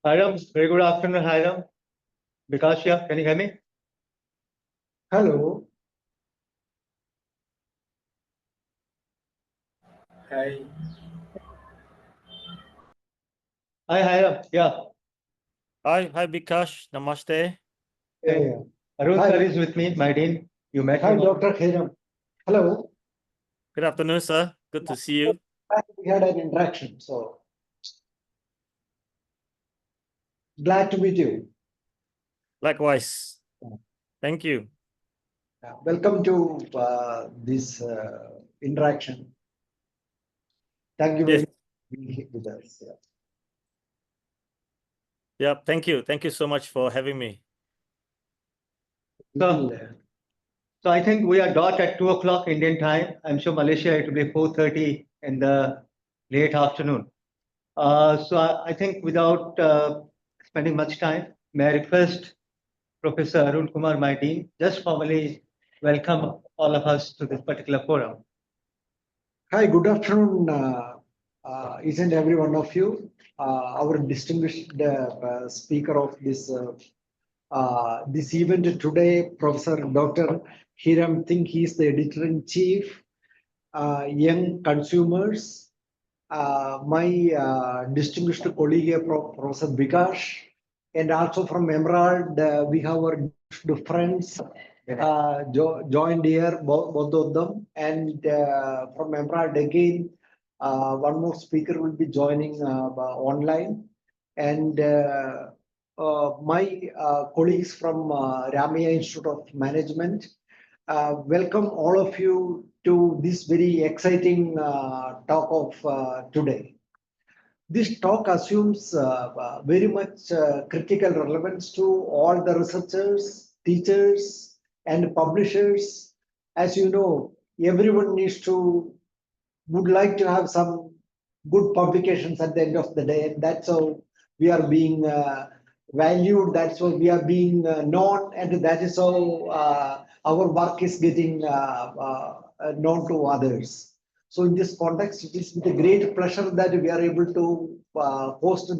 Hiram, very good afternoon, Hiram. Vikas here, can you hear me? Hello. Hi. Hi, Hiram. Yeah. Hi, Bikash. Namaste. Yeah. Arun Hi. sir is with me, my dean. You met Hi, him. Dr. Hiram. Hello. Good afternoon, sir. Good to see you. We had an interaction, so glad to meet you. Likewise. Thank you. Welcome to this interaction. Thank you very Yes. much for being with us. Yeah, thank you. Thank you so much for having me. So I think we are dot at 2 o'clock Indian time. I'm sure Malaysia it will be 4:30 in the late afternoon. So I think without spending much time, may I request Professor Arun Kumar, my dean, just formally welcome all of us to this particular forum. Hi, good afternoon, each and every one of you. Our distinguished speaker of this event today, Professor Dr. Hiram Ting. He is the editor-in-chief, Young Consumers. My distinguished colleague, Professor Bikash, and also from Emerald, we have our friends joined here, both of them. And from Emerald again, one more speaker will be joining online. And my colleagues from Ramaya Institute of Management. Welcome all of you to this very exciting talk of today. This talk assumes very much critical relevance to all the researchers, teachers, and publishers. As you know, everyone would like to have some good publications at the end of the day, and that's how we are being valued, that's how we are being known, and that is how our work is getting known to others. So in this context, it is with a great pleasure that we are able to host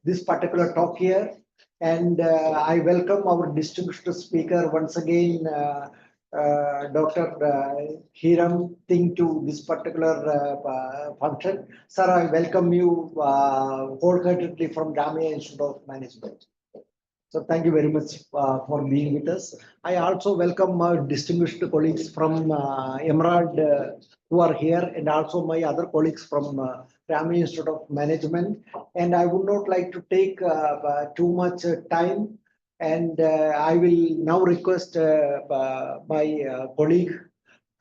this particular talk here. And I welcome our distinguished speaker once again, Dr. Hiram Ting, to this particular function. Sir, I welcome you wholeheartedly from Jamia Institute of Management. So thank you very much for being with us. I also welcome my distinguished colleagues from Emerald who are here, and also my other colleagues from Jamia Institute of Management. And I would not like to take too much time. And I will now request my colleague,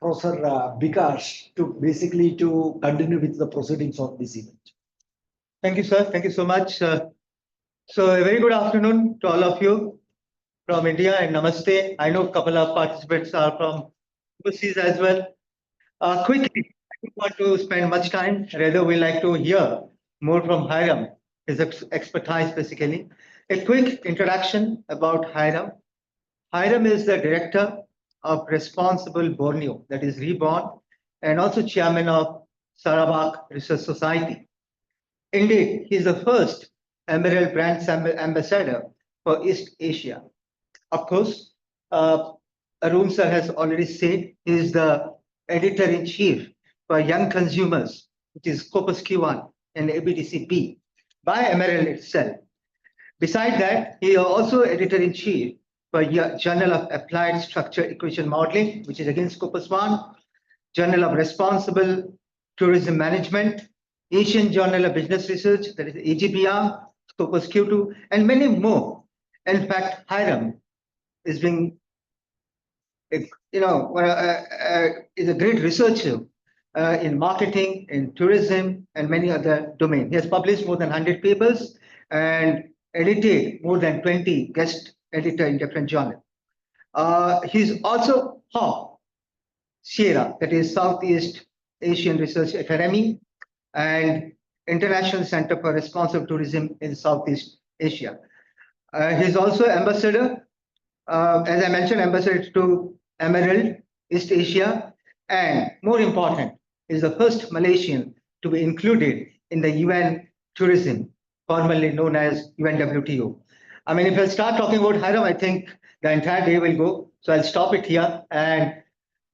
Professor Bikash, to basically to continue with the proceedings of this event. Thank you, sir. Thank you so much. So a very good afternoon to all of you from India, and namaste. I know a couple of participants are from overseas as well. Quickly, I don't want to spend much time. Rather, we like to hear more from Hiram, his expertise basically. A quick introduction about Hiram. Hiram is the director of Responsible Borneo, that is Reborn, and also chairman of Sarawak Research Society. Indeed, he is the first Emerald Brand Ambassador for East Asia. Of course, Arun sir has already said he is the editor-in-chief for Young Consumers, which is Corpus Q1 and ABDC-B by Emerald itself. Beside that, he is also editor-in-chief for Journal of Applied Structure Equation Modeling, which is again Scopus 1, Journal of Responsible Tourism Management, Asian Journal of Business Research, that is AGBR, Scopus Q2, and many more. In fact, Hiram is being, is a great researcher in marketing, in tourism, and many other domains. He has published more than 100 papers and edited more than 20 guest editor in different journals. He's also Sierra, that is Southeast Asian Research Academy and International Center for Responsive Tourism in Southeast Asia. He's also ambassador, as I mentioned, ambassador to Emerald, East Asia, and more important, is the first Malaysian to be included in the UN Tourism formerly known as UNWTO. I mean, if I start talking about Hiram, I think the entire day will go. So I'll stop it here. And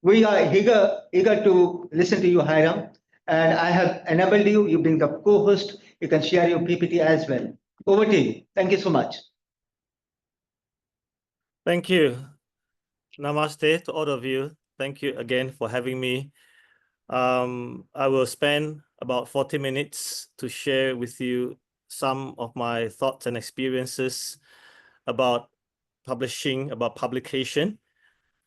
we are eager to listen to you, Hiram. And I have enabled you. You being the co-host, you can share your PPT as well. Over to you. Thank you so much. Thank you. Namaste to all of you. Thank you again for having me. I will spend about 40 minutes to share with you some of my thoughts and experiences about publishing, about publication.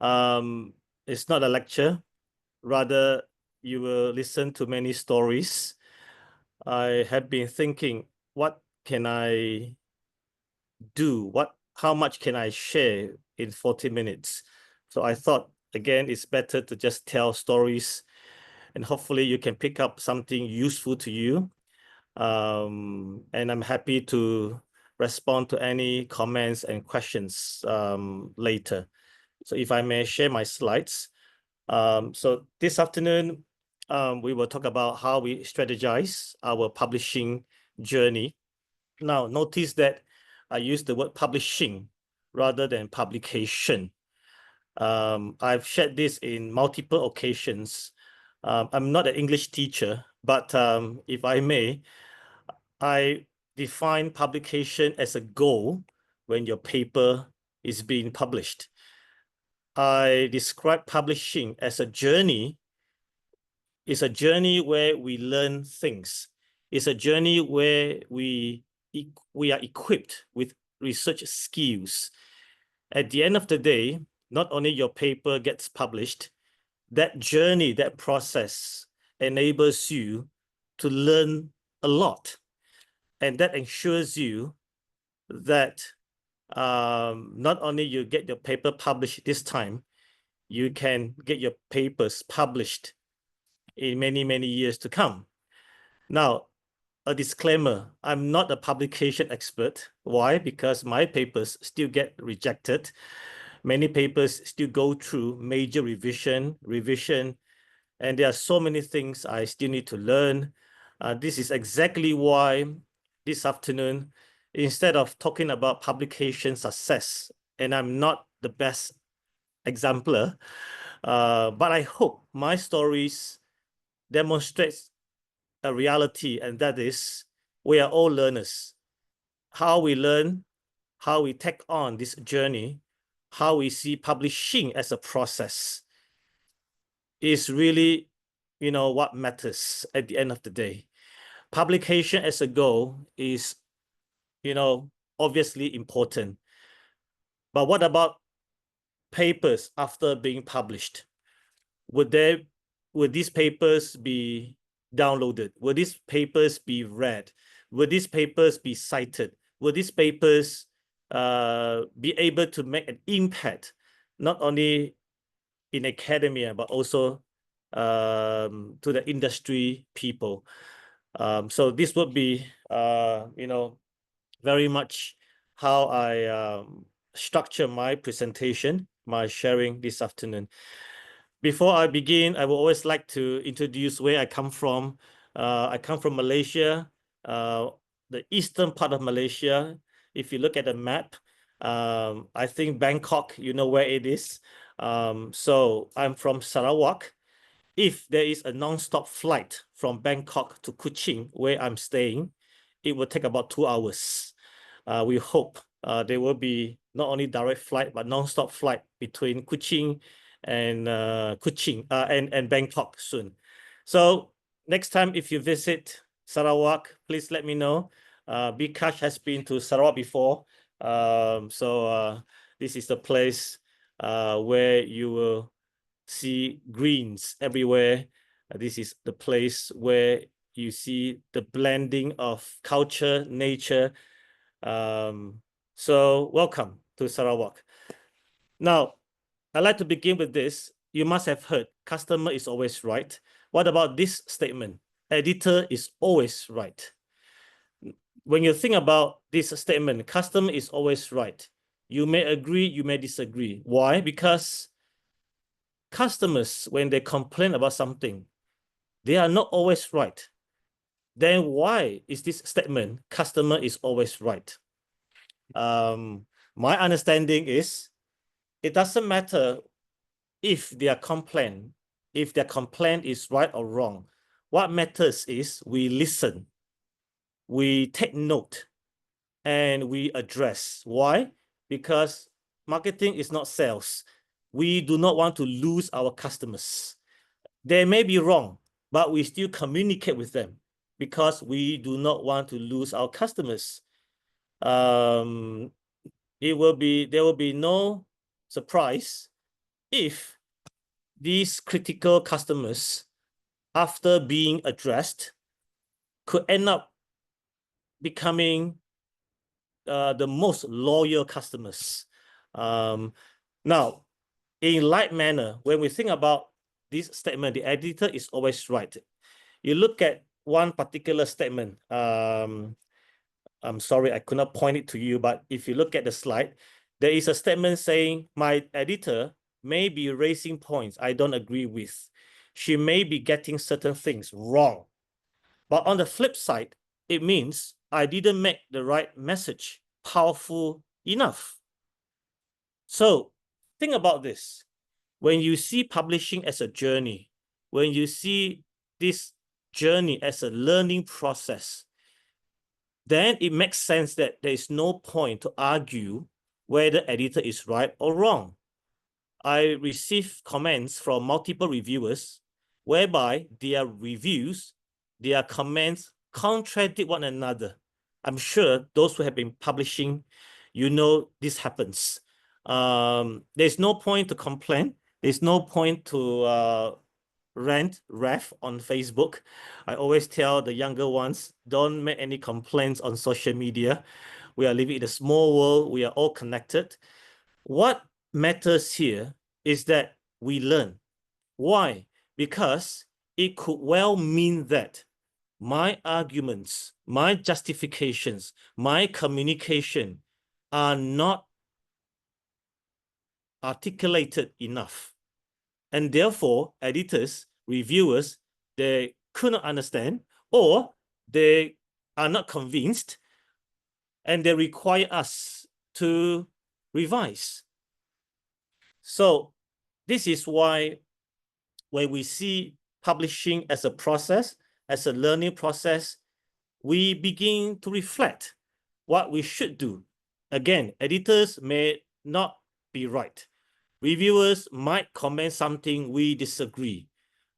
It's not a lecture, rather you will listen to many stories. I have been thinking, what can I do? How much can I share in 40 minutes? So I thought, again, it's better to just tell stories and hopefully you can pick up something useful to you. And I'm happy to respond to any comments and questions later. So if I may share my slides. So this afternoon, we will talk about how we strategize our publishing journey. Now, notice that I use the word publishing rather than publication. I've shared this in multiple occasions. I'm not an English teacher, but if I may, I define publication as a goal when your paper is being published. I describe publishing as a journey. It's a journey where we learn things. It's a journey where we are equipped with research skills. At the end of the day, not only your paper gets published, that journey, that process enables you to learn a lot. And that ensures you that not only you get your paper published this time, you can get your papers published in many, many years to come. Now, a disclaimer, I'm not a publication expert. Why? Because my papers still get rejected. Many papers still go through major revision, and there are so many things I still need to learn. This is exactly why this afternoon, instead of talking about publication success, and I'm not the best exemplar, but I hope my stories demonstrates a reality, and that is we are all learners. How we learn, how we take on this journey, how we see publishing as a process is really, what matters at the end of the day. Publication as a goal is, obviously important. But what about papers after being published? Would these papers be downloaded? Will these papers be read? Will these papers be cited? Will these papers be able to make an impact, not only in academia, but also to the industry people? So this would be, very much how I structure my presentation, my sharing this afternoon. Before I begin, I would always like to introduce where I come from. I come from Malaysia, the eastern part of Malaysia. If you look at the map, I think Bangkok, you know where it is. So I'm from Sarawak. If there is a non-stop flight from Bangkok to Kuching, where I'm staying, it will take about 2 hours. We hope there will be not only direct flight, but non-stop flight between Kuching and and Bangkok soon. So next time if you visit Sarawak, please let me know. Bikash has been to Sarawak before. This is the place where you will see greens everywhere. This is the place where you see the blending of culture, nature. So welcome to Sarawak. Now, I'd like to begin with this. You must have heard, customer is always right. What about this statement? Editor is always right. When you think about this statement, customer is always right. You may agree, you may disagree. Why? Because customers, when they complain about something, they are not always right. then why is this statement, customer is always right? My understanding is it doesn't matter if their complaint is right or wrong. What matters is we listen, we take note, and we address. Why? Because marketing is not sales. We do not want to lose our customers. They may be wrong, but we still communicate with them because we do not want to lose our customers. There will be no surprise if these critical customers, after being addressed, could end up becoming the most loyal customers. Now, in like manner, when we think about this statement, the editor is always right. You look at one particular statement. I'm sorry, I could not point it to you, but if you look at the slide, there is a statement saying, my editor may be raising points I don't agree with. She may be getting certain things wrong. But on the flip side, it means I didn't make the right message powerful enough. So think about this. When you see publishing as a journey, when you see this journey as a learning process, then it makes sense that there is no point to argue whether editor is right or wrong. I received comments from multiple reviewers whereby their reviews, their comments contradict one another. I'm sure those who have been publishing, you know this happens. There's no point to complain. There's no point to ref on Facebook. I always tell the younger ones, don't make any complaints on social media. We are living in a small world. We are all connected. What matters here is that we learn. Why? Because it could well mean that my arguments, my justifications, my communication are not articulated enough. And therefore, editors, reviewers, they could not understand, or they are not convinced, and they require us to revise. So this is why when we see publishing as a process, as a learning process, we begin to reflect what we should do. Again, editors may not be right. Reviewers might comment something we disagree,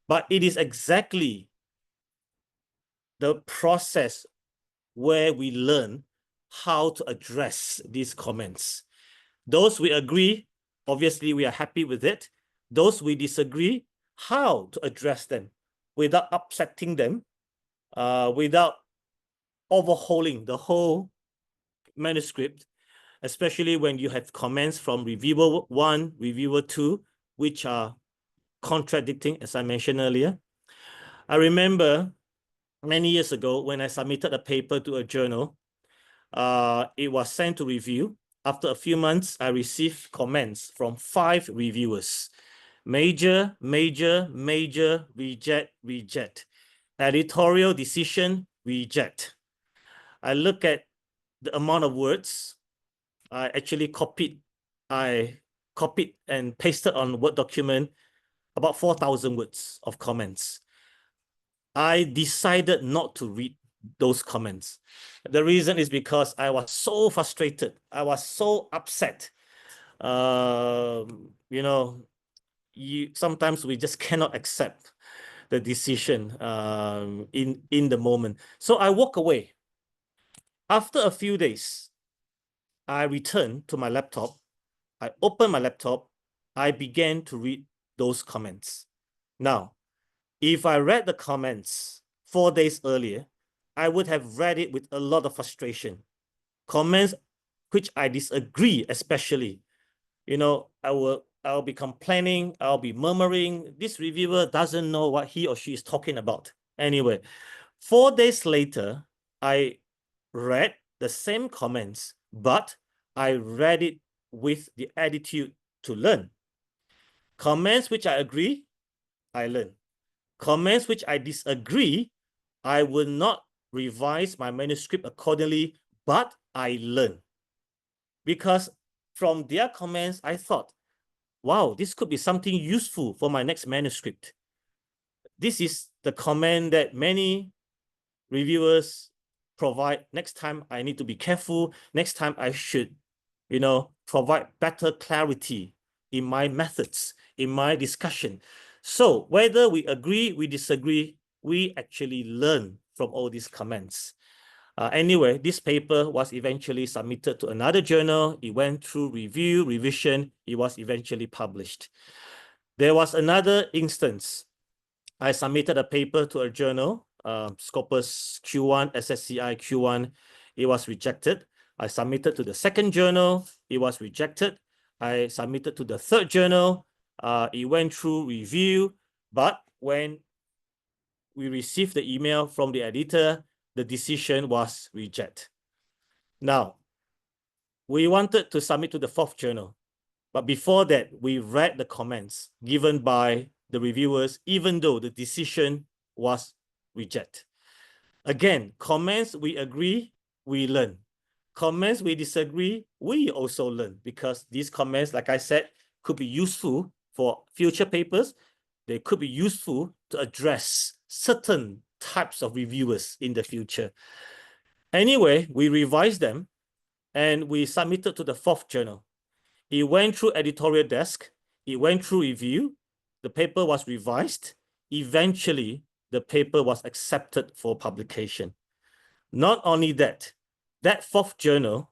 but it is exactly the process where we learn how to address these comments. Those we agree, obviously we are happy with it. Those we disagree, how to address them without upsetting them, without overhauling the whole manuscript, especially when you have comments from reviewer 1, reviewer 2, which are contradicting, as I mentioned earlier. I remember many years ago when I submitted a paper to a journal, it was sent to review. After a few months, I received comments from 5 reviewers. Major, reject, reject. Editorial decision, reject. I look at the amount of words. I actually copied and pasted on Word document about 4,000 words of comments. I decided not to read those comments. The reason is because I was so frustrated. I was so upset. You know, sometimes we just cannot accept the decision in the moment. So I walk away. After a few days, I returned to my laptop. I opened my laptop. I began to read those comments. Now, if I read the comments 4 days earlier, I would have read it with a lot of frustration. Comments which I disagree, especially. You know, I'll be complaining, I'll be murmuring. This reviewer doesn't know what he or she is talking about. Anyway, 4 days later, I read the same comments, but I read it with the attitude to learn. Comments which I agree, I learn. Comments which I disagree, I will not revise my manuscript accordingly, but I learned. Because from their comments, I thought, wow, this could be something useful for my next manuscript. This is the comment that many reviewers provide. Next time I need to be careful. Next time I should, provide better clarity in my methods, in my discussion. So whether we agree, we disagree, we actually learn from all these comments. Anyway, this paper was eventually submitted to another journal. It went through review, revision. It was eventually published. There was another instance. I submitted a paper to a journal, Scopus Q1, SSCI Q1. It was rejected. I submitted to the second journal. It was rejected. I submitted to the third journal. It went through review. But when we received the email from the editor, the decision was reject. Now, we wanted to submit to the fourth journal. But before that, we read the comments given by the reviewers, even though the decision was reject. Again, comments we agree, we learn. Comments we disagree, we also learn, because these comments, like I said, could be useful for future papers. They could be useful to address certain types of reviewers in the future. Anyway, we revised them and we submitted to the fourth journal. It went through editorial desk. It went through review. The paper was revised. Eventually, the paper was accepted for publication. Not only that, that fourth journal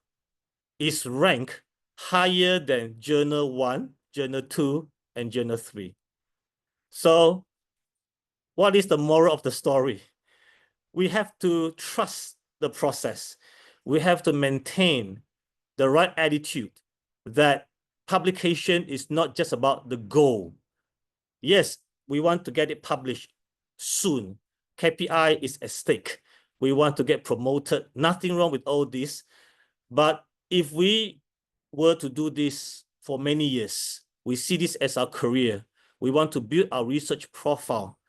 is ranked higher than Journal 1, Journal 2, and Journal 3. So what is the moral of the story? We have to trust the process. We have to maintain the right attitude that publication is not just about the goal. Yes, we want to get it published soon. KPI is at stake. We want to get promoted. Nothing wrong with all this. But if we were to do this for many years, we see this as our career. We want to build our research profile,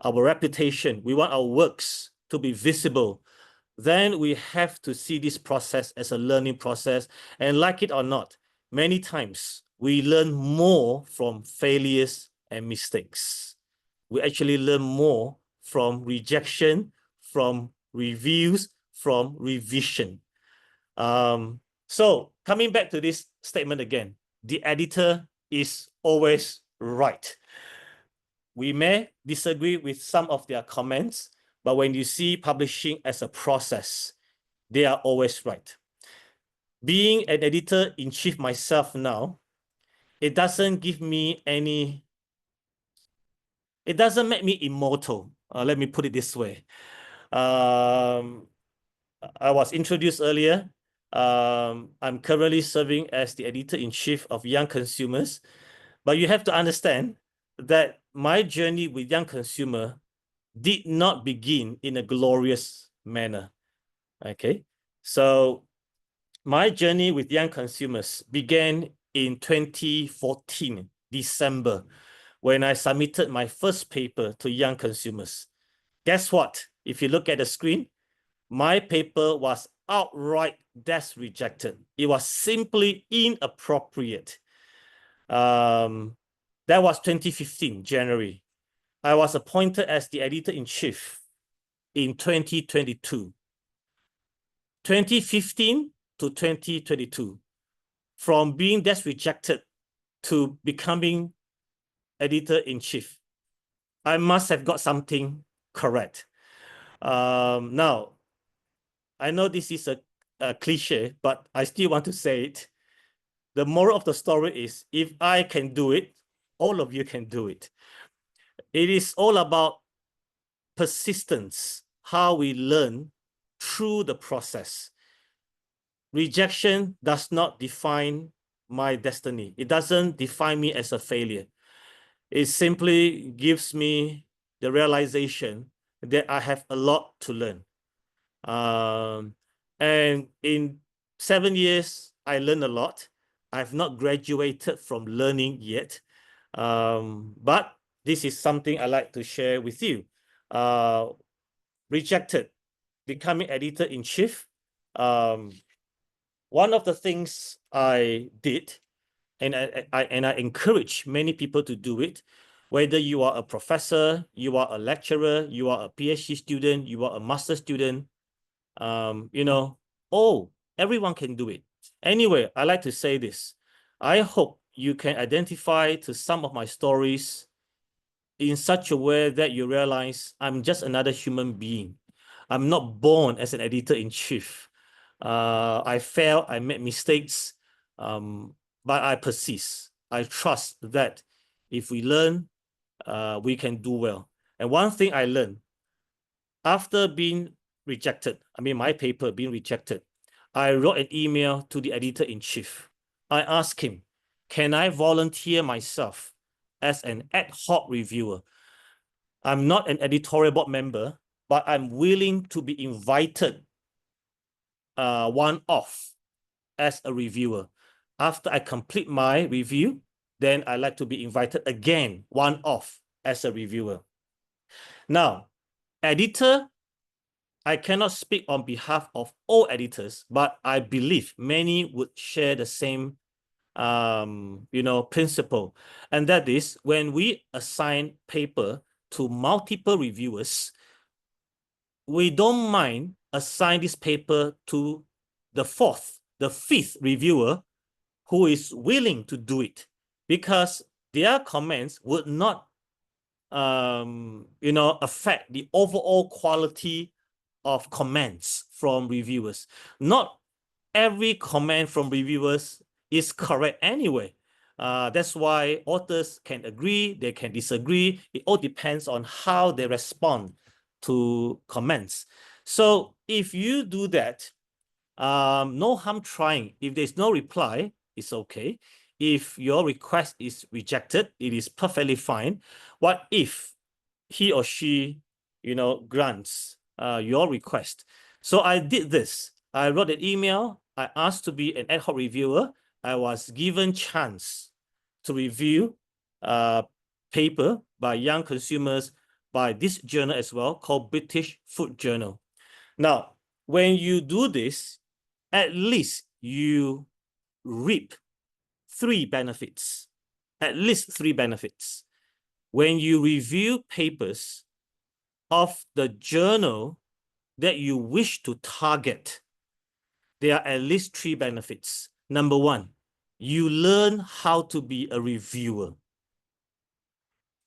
our reputation. We want our works to be visible. Then we have to see this process as a learning process. And like it or not, many times we learn more from failures and mistakes. We actually learn more from rejection, from reviews, from revision. So coming back to this statement again, the editor is always right. We may disagree with some of their comments, but when you see publishing as a process, they are always right. Being an editor-in-chief myself now, it doesn't give me any, it doesn't make me immortal. Let me put it this way. I was introduced earlier. I'm currently serving as the editor-in-chief of Young Consumers, but you have to understand that my journey with Young Consumer did not begin in a glorious manner. Okay, so my journey with Young Consumers began in 2014, December, when I submitted my first paper to Young Consumers. Guess what? If you look at the screen, my paper was outright desk rejected. It was simply inappropriate. That was 2015, January. I was appointed as the editor-in-chief in 2022. 2015 to 2022, from being desk rejected to becoming editor-in-chief. I must have got something correct. Now, I know this is a cliche, but I still want to say it. The moral of the story is, if I can do it, all of you can do it. It is all about persistence, how we learn through the process. Rejection does not define my destiny. It doesn't define me as a failure. It simply gives me the realization that I have a lot to learn. And in 7 years, I learned a lot. I've not graduated from learning yet, but this is something I like to share with you. Rejected, becoming editor-in-chief, one of the things I did, and I encourage many people to do it, whether you are a professor, you are a lecturer, you are a PhD student, you are a master student, you know, everyone can do it. Anyway, I like to say this. I hope you can identify to some of my stories in such a way that you realize I'm just another human being. I'm not born as an editor-in-chief. I failed, I made mistakes, but I persist. I trust that if we learn, we can do well. And one thing I learned, after being rejected, my paper being rejected, I wrote an email to the editor-in-chief. I asked him, can I volunteer myself as an ad hoc reviewer? I'm not an editorial board member, but I'm willing to be invited one-off as a reviewer. After I complete my review, then I like to be invited again one-off as a reviewer. Now, editor, I cannot speak on behalf of all editors, but I believe many would share the same principle. And that is when we assign paper to multiple reviewers, we don't mind assign this paper to the fifth reviewer who is willing to do it, because their comments would not affect the overall quality of comments from reviewers. Not every comment from reviewers is correct anyway. That's why authors can agree, they can disagree. It all depends on how they respond to comments. So if you do that, no harm trying. If there's no reply, it's okay. If your request is rejected, it is perfectly fine. What if he or she, grants your request? So I did this. I wrote an email. I asked to be an ad hoc reviewer. I was given chance to review paper by young consumers by this journal as well, called British Food Journal. Now, when you do this, at least you reap three benefits, at least three benefits. When you review papers of the journal that you wish to target, there are at least three benefits. Number one, you learn how to be a reviewer.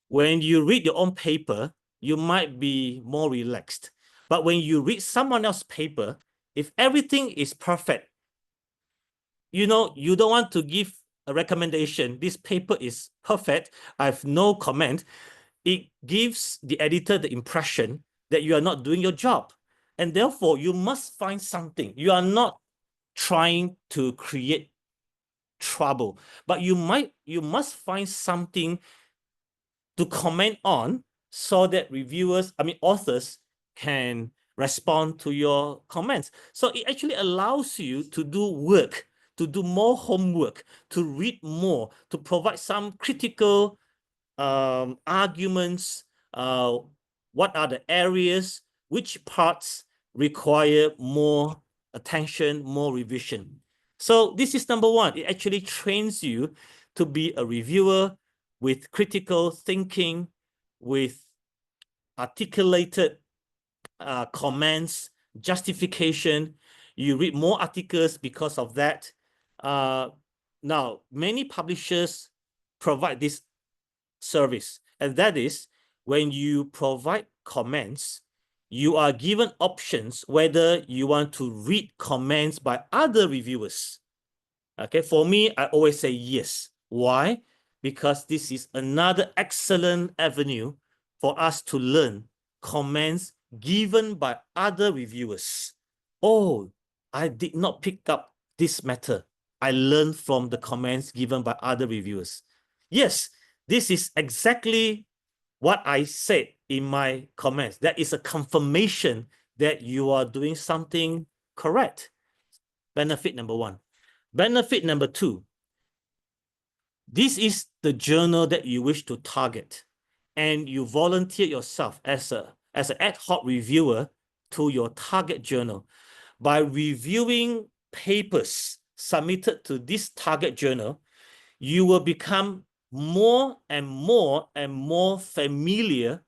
When you read your own paper, you might be more relaxed. But when you read someone else's paper, if everything is perfect, you don't want to give a recommendation. This paper is perfect. I have no comment. It gives the editor the impression that you are not doing your job. And therefore, you must find something. You are not trying to create trouble, but you must find something to comment on so that authors can respond to your comments. So it actually allows you to do work, to do more homework, to read more, to provide some critical arguments. What are the areas, which parts require more attention, more revision? So this is number one. It actually trains you to be a reviewer with critical thinking, with articulated comments, justification. You read more articles because of that. Now, many publishers provide this service, and that is when you provide comments, you are given options whether you want to read comments by other reviewers. Okay, for me, I always say yes. Why? Because this is another excellent avenue for us to learn comments given by other reviewers. Oh, I did not pick up this matter. I learned from the comments given by other reviewers. Yes, this is exactly what I said in my comments. That is a confirmation that you are doing something correct. Benefit number one. Benefit number two, this is the journal that you wish to target, and you volunteer yourself as an ad hoc reviewer to your target journal. By reviewing papers submitted to this target journal, you will become more and more familiar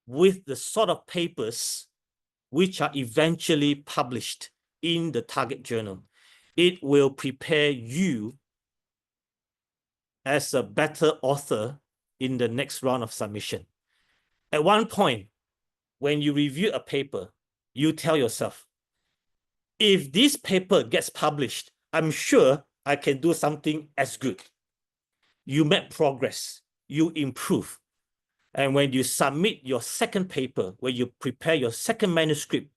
with the sort of papers which are eventually published in the target journal. It will prepare you as a better author in the next round of submission. At one point, when you review a paper, you tell yourself, if this paper gets published, I'm sure I can do something as good. You make progress, you improve. And when you submit your second paper, when you prepare your second manuscript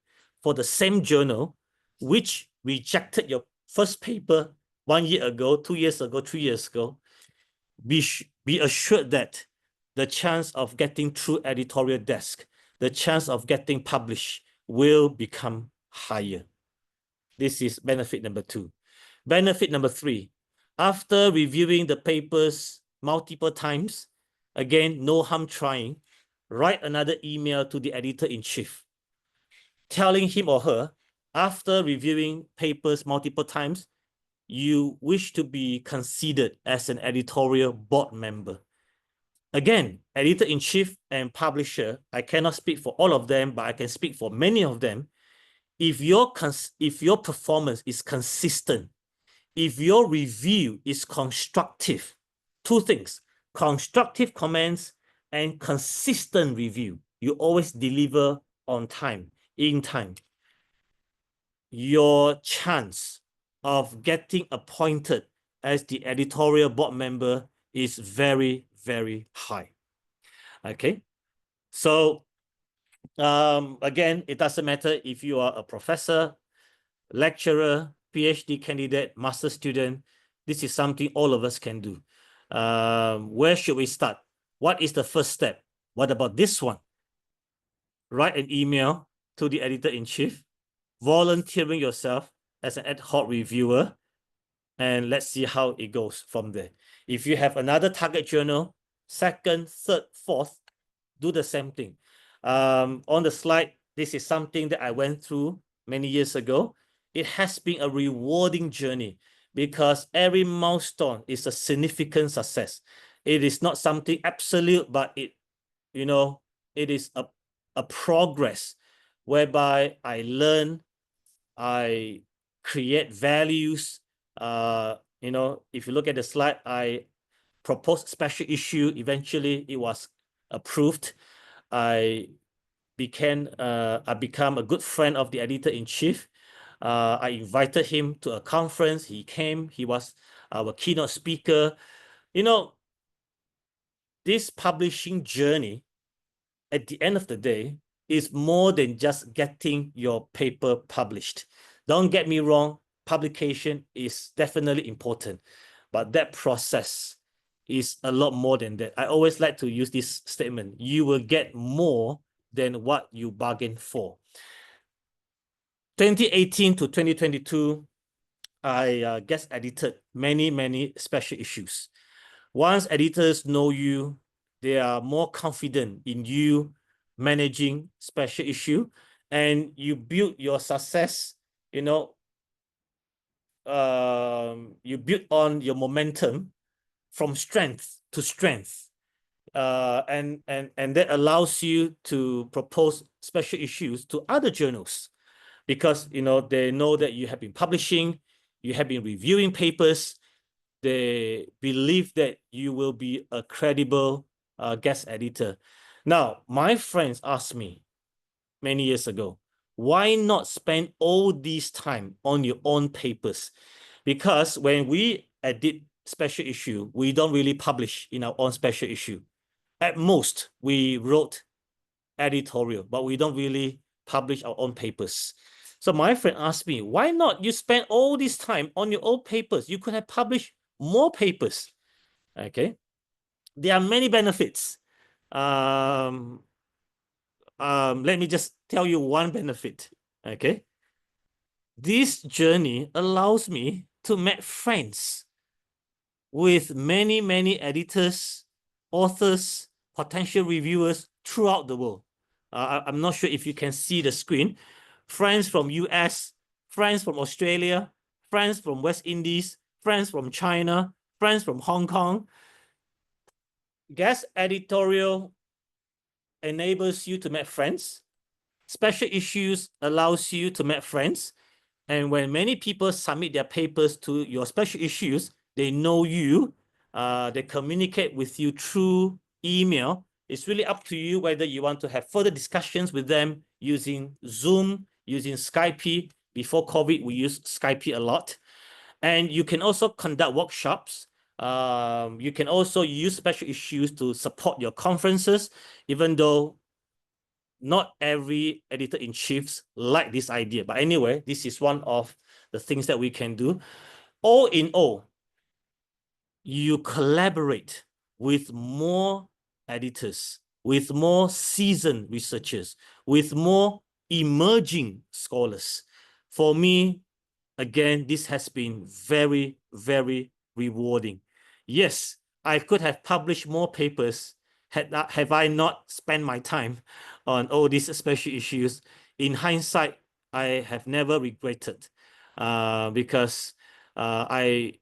for the same journal, which rejected your first paper 1 year ago, 2 years ago, 3 years ago, be assured that the chance of getting through editorial desk, the chance of getting published will become higher. This is benefit number 2. Benefit number 3, after reviewing the papers multiple times, again, no harm trying, write another email to the editor-in-chief, telling him or her, after reviewing papers multiple times, you wish to be considered as an editorial board member. Again, editor-in-chief and publisher, I cannot speak for all of them, but I can speak for many of them. If your performance is consistent, if your review is constructive, 2 things, constructive comments and consistent review, you always deliver on time, in time, your chance of getting appointed as the editorial board member is very, very high. Okay, so again, it doesn't matter if you are a professor, lecturer, PhD candidate, master student. This is something all of us can do. Where should we start? What is the first step? What about this one? Write an email to the editor-in-chief, volunteering yourself as an ad hoc reviewer, and let's see how it goes from there. If you have another target journal, 2nd, 3rd, 4th, do the same thing. On the slide, this is something that I went through many years ago. It has been a rewarding journey because every milestone is a significant success. It is not something absolute, but it is a progress whereby I learn, I create values. If you look at the slide, I proposed special issue. Eventually, it was approved. I become a good friend of the editor-in-chief. I invited him to a conference. He came. He was our keynote speaker. This publishing journey, at the end of the day, is more than just getting your paper published. Don't get me wrong, publication is definitely important, but that process is a lot more than that. I always like to use this statement: you will get more than what you bargained for. 2018 to 2022, I guest edited many special issues. Once editors know you, they are more confident in you managing special issue, and you build your success, you build on your momentum from strength to strength. And that allows you to propose special issues to other journals because they know that you have been publishing, you have been reviewing papers. They believe that you will be a credible guest editor. Now, my friends asked me many years ago, why not spend all this time on your own papers? Because when we edit special issue, we don't really publish in our own special issue. At most, we wrote editorial, but we don't really publish our own papers. So my friend asked me, why not you spend all this time on your own papers? You could have published more papers. Okay, there are many benefits. Let me just tell you one benefit. Okay, this journey allows me to make friends with many editors, authors, potential reviewers throughout the world. I'm not sure if you can see the screen. Friends from US, friends from Australia, friends from West Indies, friends from China, friends from Hong Kong. Guest editorial enables you to make friends. Special issues allows you to make friends. And when many people submit their papers to your special issues, they know you, they communicate with you through email. It's really up to you whether you want to have further discussions with them using Zoom, using Skype. Before COVID, we used Skype a lot. And you can also conduct workshops. You can also use special issues to support your conferences, even though not every editor-in-chiefs like this idea. But anyway, this is one of the things that we can do. All in all, you collaborate with more editors, with more seasoned researchers, with more emerging scholars. For me, again, this has been very, very rewarding. Yes, I could have published more papers have I not spent my time on all these special issues. In hindsight, I have never regretted because I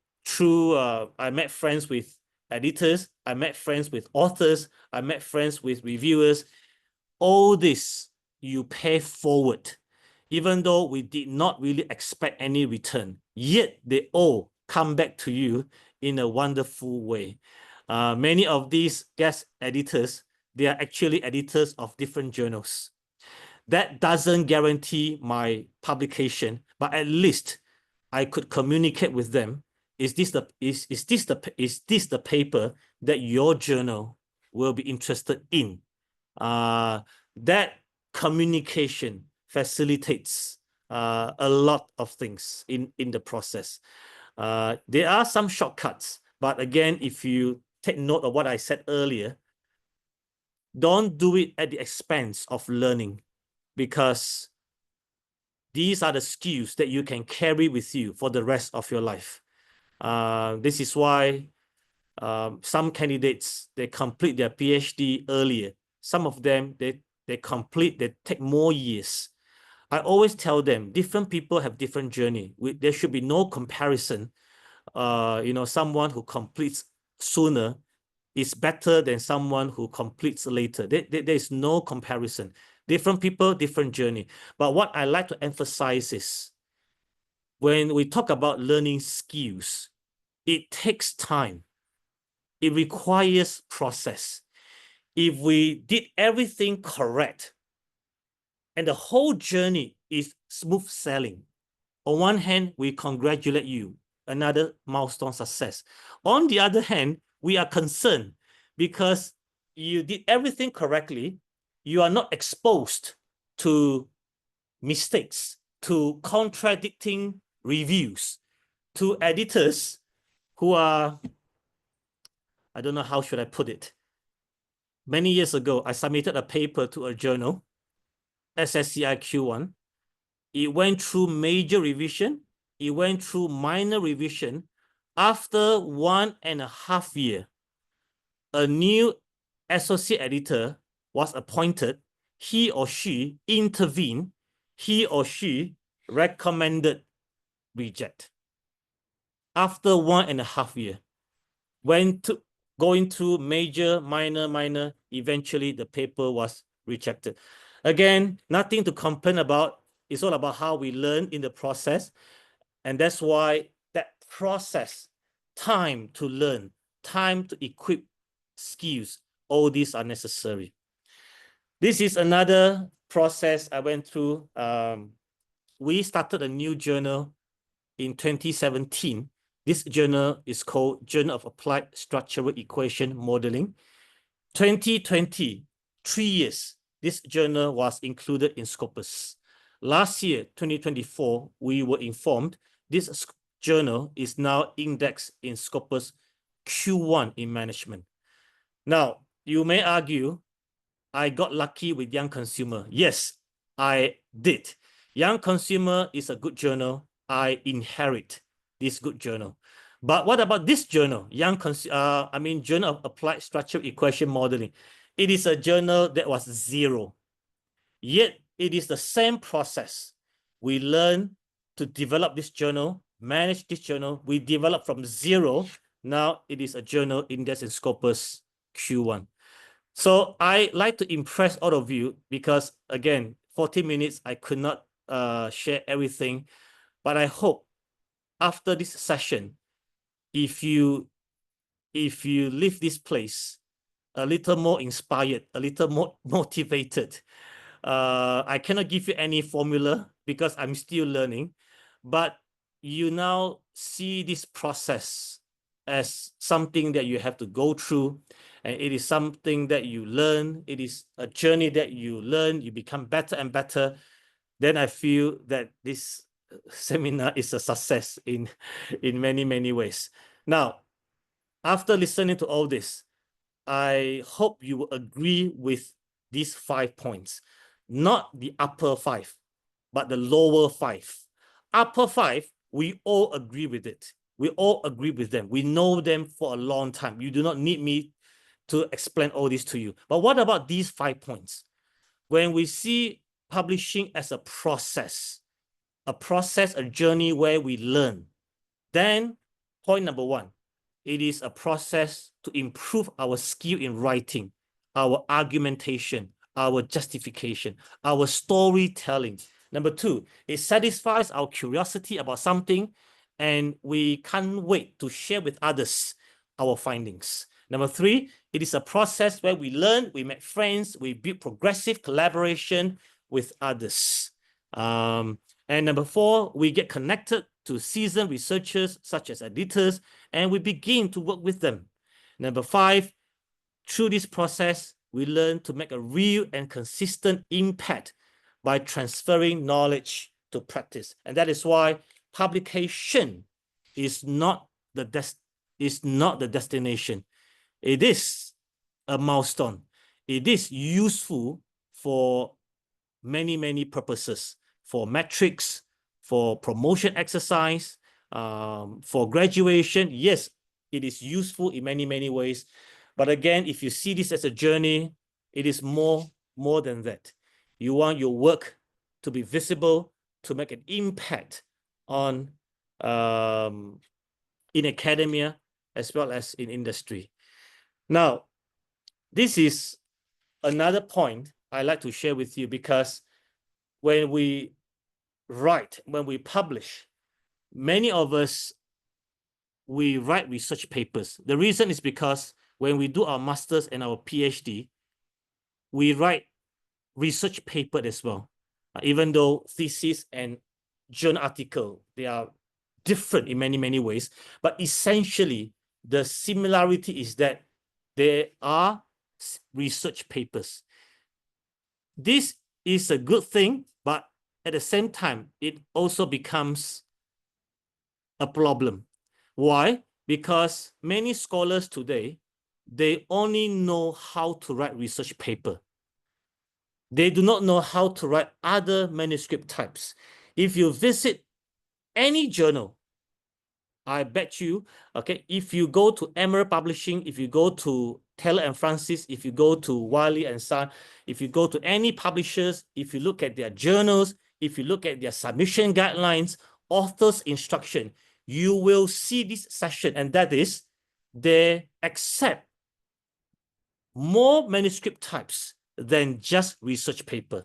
met friends with editors, I met friends with authors, I met friends with reviewers. All this you pay forward, even though we did not really expect any return, yet they all come back to you in a wonderful way. Many of these guest editors, they are actually editors of different journals. That doesn't guarantee my publication, but at least I could communicate with them. Is this the paper that your journal will be interested in? That communication facilitates a lot of things in the process. There are some shortcuts, but again, if you take note of what I said earlier, don't do it at the expense of learning, because these are the skills that you can carry with you for the rest of your life. This is why some candidates, they complete their PhD earlier. Some of them, they take more years. I always tell them, different people have different journey. There should be no comparison. Someone who completes sooner is better than someone who completes later. There is no comparison. Different people, different journey. But what I like to emphasize is, when we talk about learning skills, it takes time. It requires process. If we did everything correct and the whole journey is smooth sailing, on one hand, we congratulate you, another milestone success. On the other hand, we are concerned because you did everything correctly. You are not exposed to mistakes, to contradicting reviews, to editors who are, I don't know how should I put it. Many years ago, I submitted a paper to a journal, SSCI Q1. It went through major revision. It went through minor revision. After 1.5 years, a new associate editor was appointed. He or she intervened. He or she recommended reject. After 1.5 years, going through major, minor, eventually the paper was rejected. Again, nothing to complain about. It's all about how we learn in the process. And that's why that process, time to learn, time to equip skills, all these are necessary. This is another process I went through. We started a new journal in 2017. This journal is called Journal of Applied Structural Equation Modeling. 2020, 3 years, this journal was included in Scopus. Last year, 2024, we were informed this journal is now indexed in Scopus Q1 in management. Now, you may argue, I got lucky with Young Consumer. Yes, I did. Young Consumer is a good journal. I inherit this good journal. But what about this journal, Journal of Applied Structural Equation Modeling? It is a journal that was 0. Yet it is the same process. We learn to develop this journal, manage this journal. We develop from zero. Now it is a journal index in Scopus Q1. So I like to impress all of you because, again, 40 minutes, I could not share everything. But I hope after this session, if you leave this place a little more inspired, a little more motivated. I cannot give you any formula because I'm still learning, but you now see this process as something that you have to go through, and it is something that you learn. It is a journey that you learn, you become better and better. Then I feel that this seminar is a success in many, many ways. Now, after listening to all this, I hope you will agree with these 5 points, not the upper 5, but the lower 5. Upper 5, we all agree with it. We all agree with them. We know them for a long time. You do not need me to explain all this to you. But what about these 5 points? When we see publishing as a process, a journey where we learn, then point number 1, it is a process to improve our skill in writing, our argumentation, our justification, our storytelling. Number 2, it satisfies our curiosity about something, and we can't wait to share with others our findings. Number 3, it is a process where we learn, we make friends, we build progressive collaboration with others. And number 4, we get connected to seasoned researchers such as editors, and we begin to work with them. Number 5, through this process, we learn to make a real and consistent impact by transferring knowledge to practice. And that is why publication is not the destination. It is a milestone. It is useful for many, many purposes, for metrics, for promotion exercise, for graduation. Yes, it is useful in many, many ways. But again, if you see this as a journey, it is more than that. You want your work to be visible, to make an impact on in academia as well as in industry. Now, this is another point I like to share with you, because when we write, when we publish, many of us, we write research papers. The reason is because when we do our master's and our PhD, we write research paper as well. Even though thesis and journal article, they are different in many, many ways, but essentially the similarity is that there are research papers. This is a good thing, but at the same time, it also becomes a problem. Why? Because many scholars today, they only know how to write research paper. They do not know how to write other manuscript types. If you visit any journal, I bet you, okay, if you go to Emerald Publishing, if you go to Taylor and Francis, if you go to Wiley and Son, if you go to any publishers, if you look at their journals, if you look at their submission guidelines, author's instruction, you will see this section, and that is they accept more manuscript types than just research paper.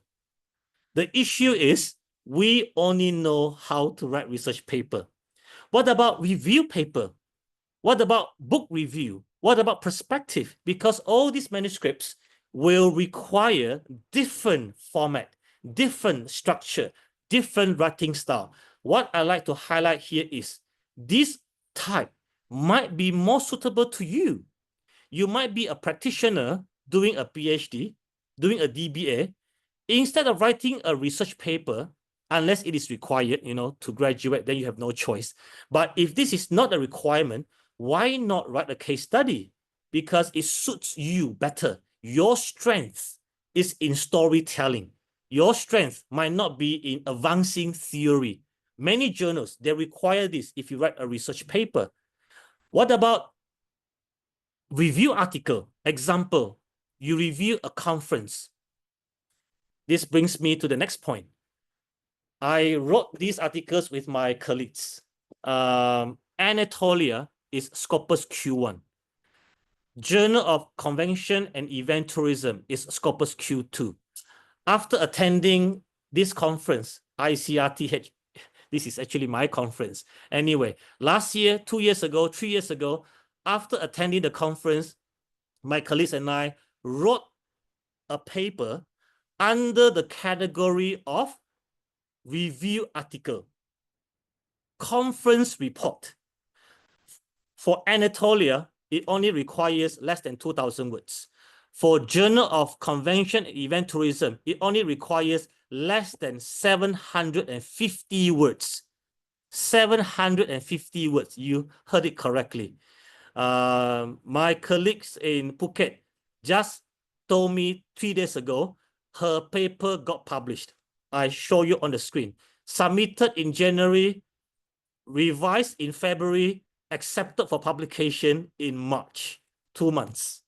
The issue is we only know how to write research paper. What about review paper? What about book review? What about perspective? Because all these manuscripts will require different format, different structure, different writing style. What I like to highlight here is this type might be more suitable to you. You might be a practitioner doing a PhD, doing a DBA. Instead of writing a research paper, unless it is required, to graduate, then you have no choice. But if this is not a requirement, why not write a case study? Because it suits you better. Your strength is in storytelling. Your strength might not be in advancing theory. Many journals, they require this if you write a research paper. What about review article? Example, you review a conference. this brings me to the next point. I wrote these articles with my colleagues. Anatolia is Scopus Q1. Journal of Convention and Event Tourism is Scopus Q2. After attending this conference, ICRTH, this is actually my conference. Anyway, last year, 2 years ago, 3 years ago, after attending the conference, my colleagues and I wrote a paper under the category of review article, conference report. For Anatolia, it only requires less than 2,000 words. For Journal of Convention and Event Tourism, it only requires less than 750 words. 750 words. You heard it correctly. My colleagues in Phuket just told me 3 days ago, her paper got published. I show you on the screen. Submitted in January, revised in February, accepted for publication in March. 2 months.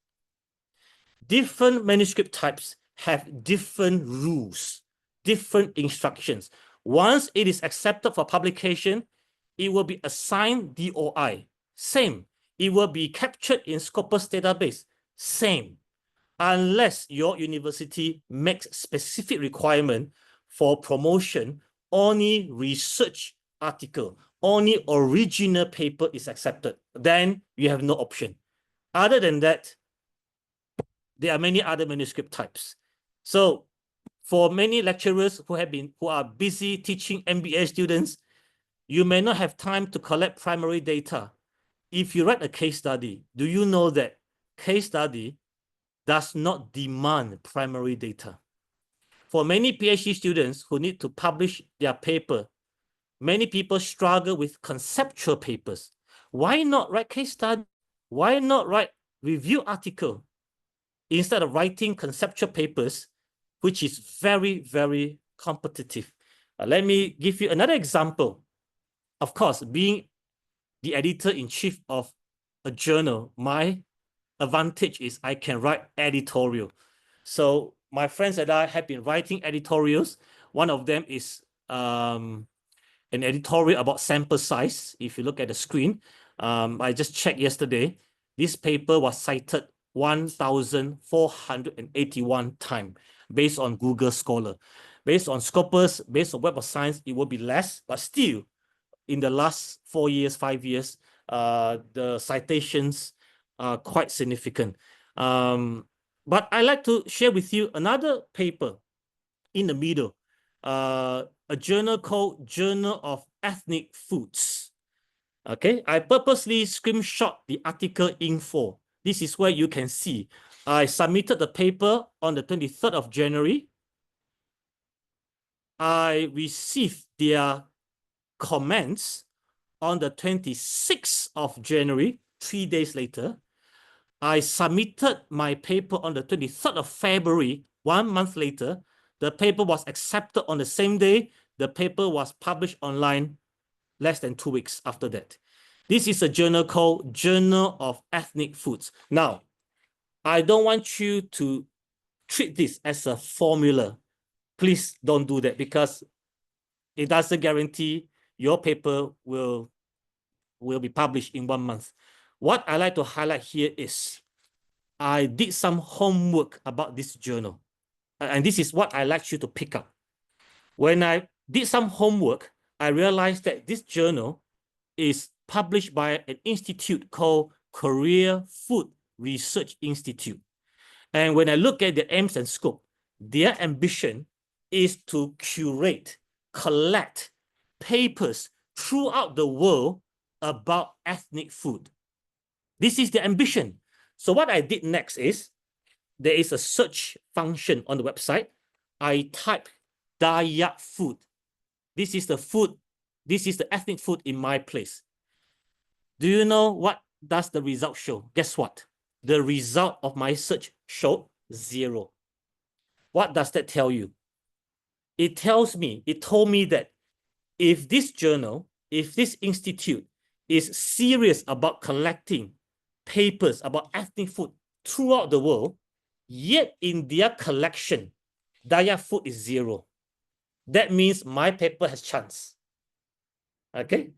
Different manuscript types have different rules, different instructions. Once it is accepted for publication, it will be assigned DOI. Same. It will be captured in Scopus database. Same. Unless your university makes specific requirement for promotion, only research article, only original paper is accepted. Then you have no option. Other than that, there are many other manuscript types. So for many lecturers who are busy teaching MBA students, you may not have time to collect primary data. If you write a case study, do you know that case study does not demand primary data? For many PhD students who need to publish their paper, many people struggle with conceptual papers. Why not write case study? Why not write review article instead of writing conceptual papers, which is very, very competitive? Let me give you another example. Of course, being the editor-in-chief of a journal, my advantage is I can write editorial. So my friends and I have been writing editorials. One of them is an editorial about sample size. If you look at the screen, I just checked yesterday. This paper was cited 1,481 times based on Google Scholar. Based on Scopus, based on Web of Science, it will be less, but still, in the last 4 years, 5 years, the citations are quite significant. But I like to share with you another paper in the middle, a journal called Journal of Ethnic Foods. Okay, I purposely screenshot the article info. This is where you can see. I submitted the paper on the 23rd of January. I received their comments on the 26th of January, 3 days later. I submitted my paper on the 23rd of February, 1 month later. The paper was accepted on the same day. The paper was published online less than 2 weeks after that. This is a journal called Journal of Ethnic Foods. Now, I don't want you to treat this as a formula. Please don't do that, because it doesn't guarantee your paper will be published in 1 month. What I like to highlight here is I did some homework about this journal. And this is what I like you to pick up. When I did some homework, I realized that this journal is published by an institute called Korea Food Research Institute. And when I look at the aims and scope, their ambition is to curate, collect papers throughout the world about ethnic food. This is the ambition. So what I did next is, there is a search function on the website. I type Dayak food. This is the food, this is the ethnic food in my place. Do you know what does the result show? Guess what? The result of my search showed 0. What does that tell you? It told me that if this journal, if this institute is serious about collecting papers about ethnic food throughout the world, yet in their collection, Daya foot is 0. That means my paper has chance. Okay,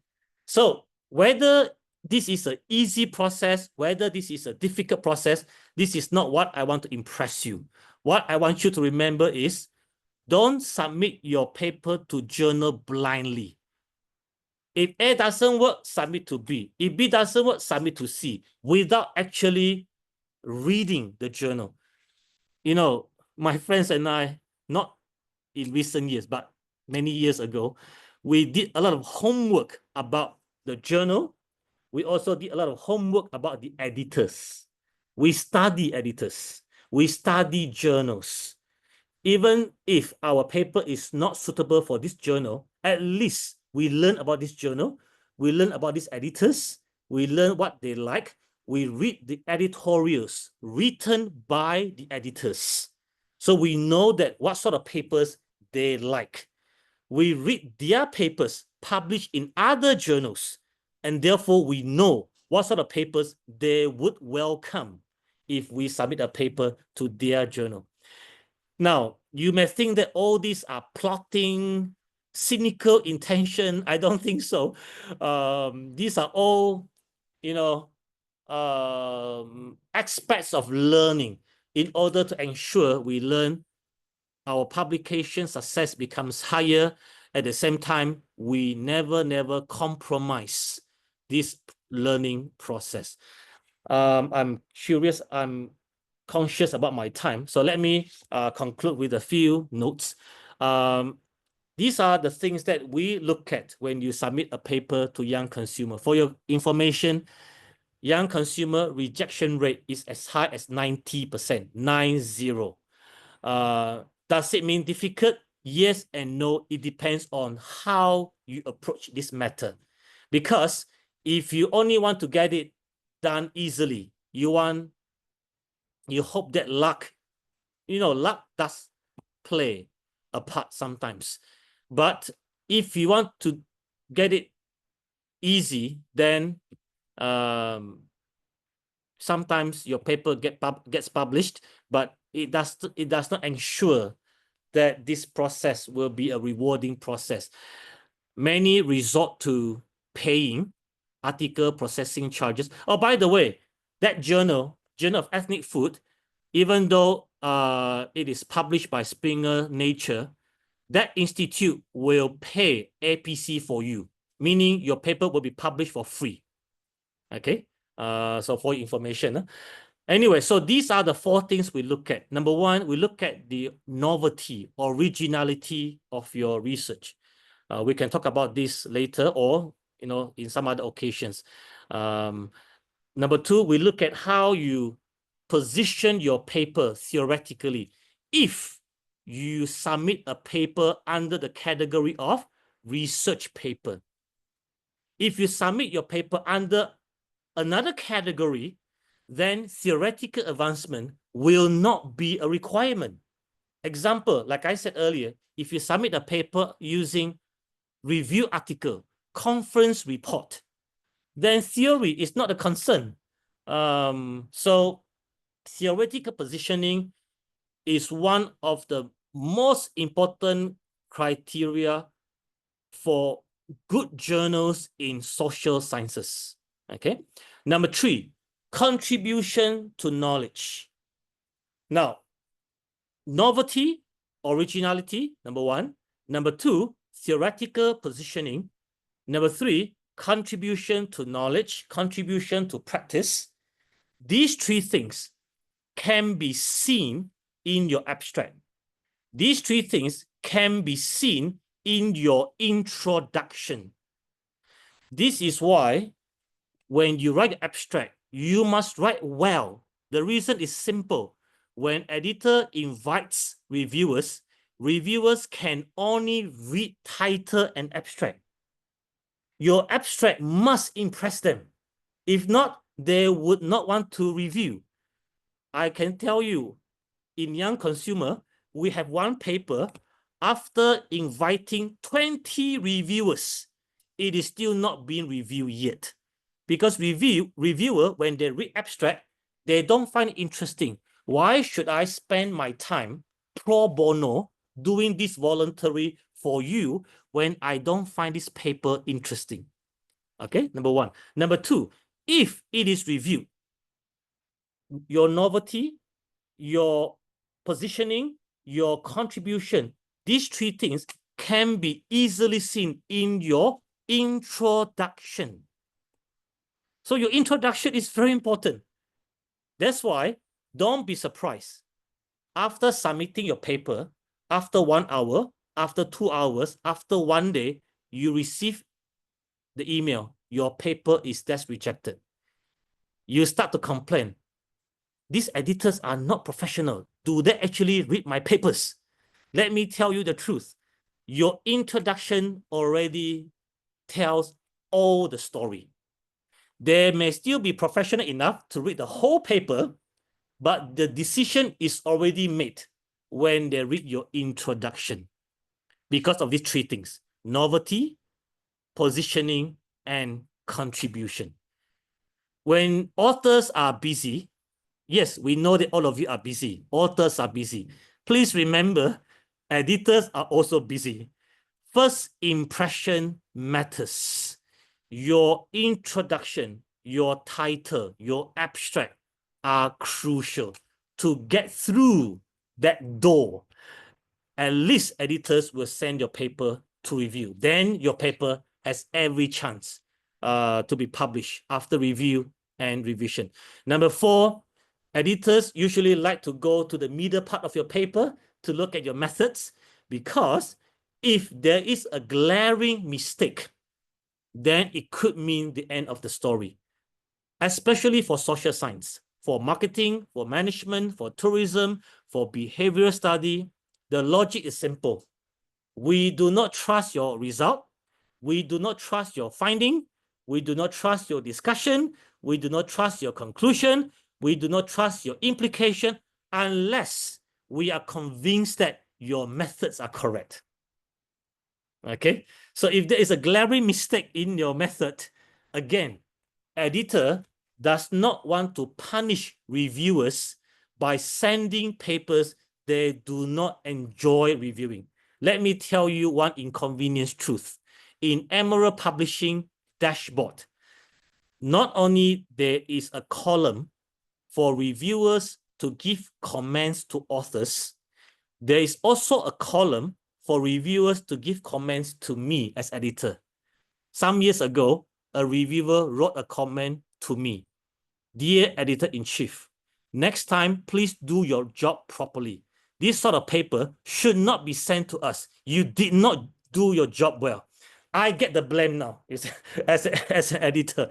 so whether this is an easy process, whether this is a difficult process, this is not what I want to impress you. What I want you to remember is, don't submit your paper to journal blindly. If A doesn't work, submit to B. If B doesn't work, submit to C without actually reading the journal. You know, my friends and I, not in recent years, but many years ago, we did a lot of homework about the journal. We also did a lot of homework about the editors. We study editors. We study journals. Even if our paper is not suitable for this journal, at least we learn about this journal. We learn about these editors. We learn what they like. We read the editorials written by the editors. So we know that what sort of papers they like. We read their papers published in other journals, and therefore we know what sort of papers they would welcome if we submit a paper to their journal. Now, you may think that all these are plotting, cynical intention. I don't think so. These are all, you know, aspects of learning in order to ensure we learn, our publication success becomes higher. At the same time, we never compromise this learning process. I'm curious, I'm conscious about my time. So let me conclude with a few notes. These are the things that we look at when you submit a paper to young consumer. For your information, young consumer rejection rate is as high as 90%, 90. Does it mean difficult? Yes and no. It depends on how you approach this matter. Because if you only want to get it done easily, you hope that luck, luck does play a part sometimes. But if you want to get it easy, then sometimes your paper gets published, but it does not ensure that this process will be a rewarding process. Many resort to paying article processing charges. Oh, by the way, that Journal of Ethnic Food, even though it is published by Springer Nature, that institute will pay APC for you, meaning your paper will be published for free. Okay, so for your information. Anyway, so these are the 4 things we look at. Number 1, we look at the novelty, originality of your research. We can talk about this later, or in some other occasions. Number 2, we look at how you position your paper theoretically. If you submit a paper under the category of research paper, if you submit your paper under another category, then theoretical advancement will not be a requirement. Example, like I said earlier, if you submit a paper using review article, conference report, then theory is not a concern. So theoretical positioning is one of the most important criteria for good journals in social sciences. Okay. Number 3, contribution to knowledge. Now, novelty, originality, number 1. Number 2, theoretical positioning. Number 3, contribution to knowledge, contribution to practice. These 3 things can be seen in your abstract. These 3 things can be seen in your introduction. This is why when you write an abstract, you must write well. The reason is simple. When editor invites reviewers, reviewers can only read title and abstract. Your abstract must impress them. If not, they would not want to review. I can tell you, in Young Consumer, we have one paper, after inviting 20 reviewers, it is still not being reviewed yet. Because reviewer, when they read abstract, they don't find it interesting. Why should I spend my time pro bono, doing this voluntary for you when I don't find this paper interesting. Okay, number one. Number two, if it is reviewed, your novelty, your positioning, your contribution, these three things can be easily seen in your introduction. So your introduction is very important. That's why don't be surprised. After submitting your paper, after 1 hour, after 2 hours, after 1 day, you receive the email, your paper is just rejected. You start to complain. These editors are not professional. Do they actually read my papers? Let me tell you the truth. Your introduction already tells all the story. They may still be professional enough to read the whole paper, but the decision is already made when they read your introduction because of these three things: novelty, positioning, and contribution. When authors are busy, yes, we know that all of you are busy. Authors are busy. Please remember, editors are also busy. First impression matters. Your introduction, your title, your abstract are crucial to get through that door. At least editors will send your paper to review. Then your paper has every chance to be published after review and revision. Number four, editors usually like to go to the middle part of your paper to look at your methods, because if there is a glaring mistake, then it could mean the end of the story, especially for social science, for marketing, for management, for tourism, for behavioral study. The logic is simple. We do not trust your result. We do not trust your finding. We do not trust your discussion. We do not trust your conclusion. We do not trust your implication unless we are convinced that your methods are correct. Okay, so if there is a glaring mistake in your method, again, editor does not want to punish reviewers by sending papers they do not enjoy reviewing. Let me tell you one inconvenience truth. In Emerald Publishing dashboard, not only there is a column for reviewers to give comments to authors, there is also a column for reviewers to give comments to me as editor. Some years ago, a reviewer wrote a comment to me. Dear Editor-in-Chief, next time, please do your job properly. This sort of paper should not be sent to us. You did not do your job well. I get the blame now as an editor.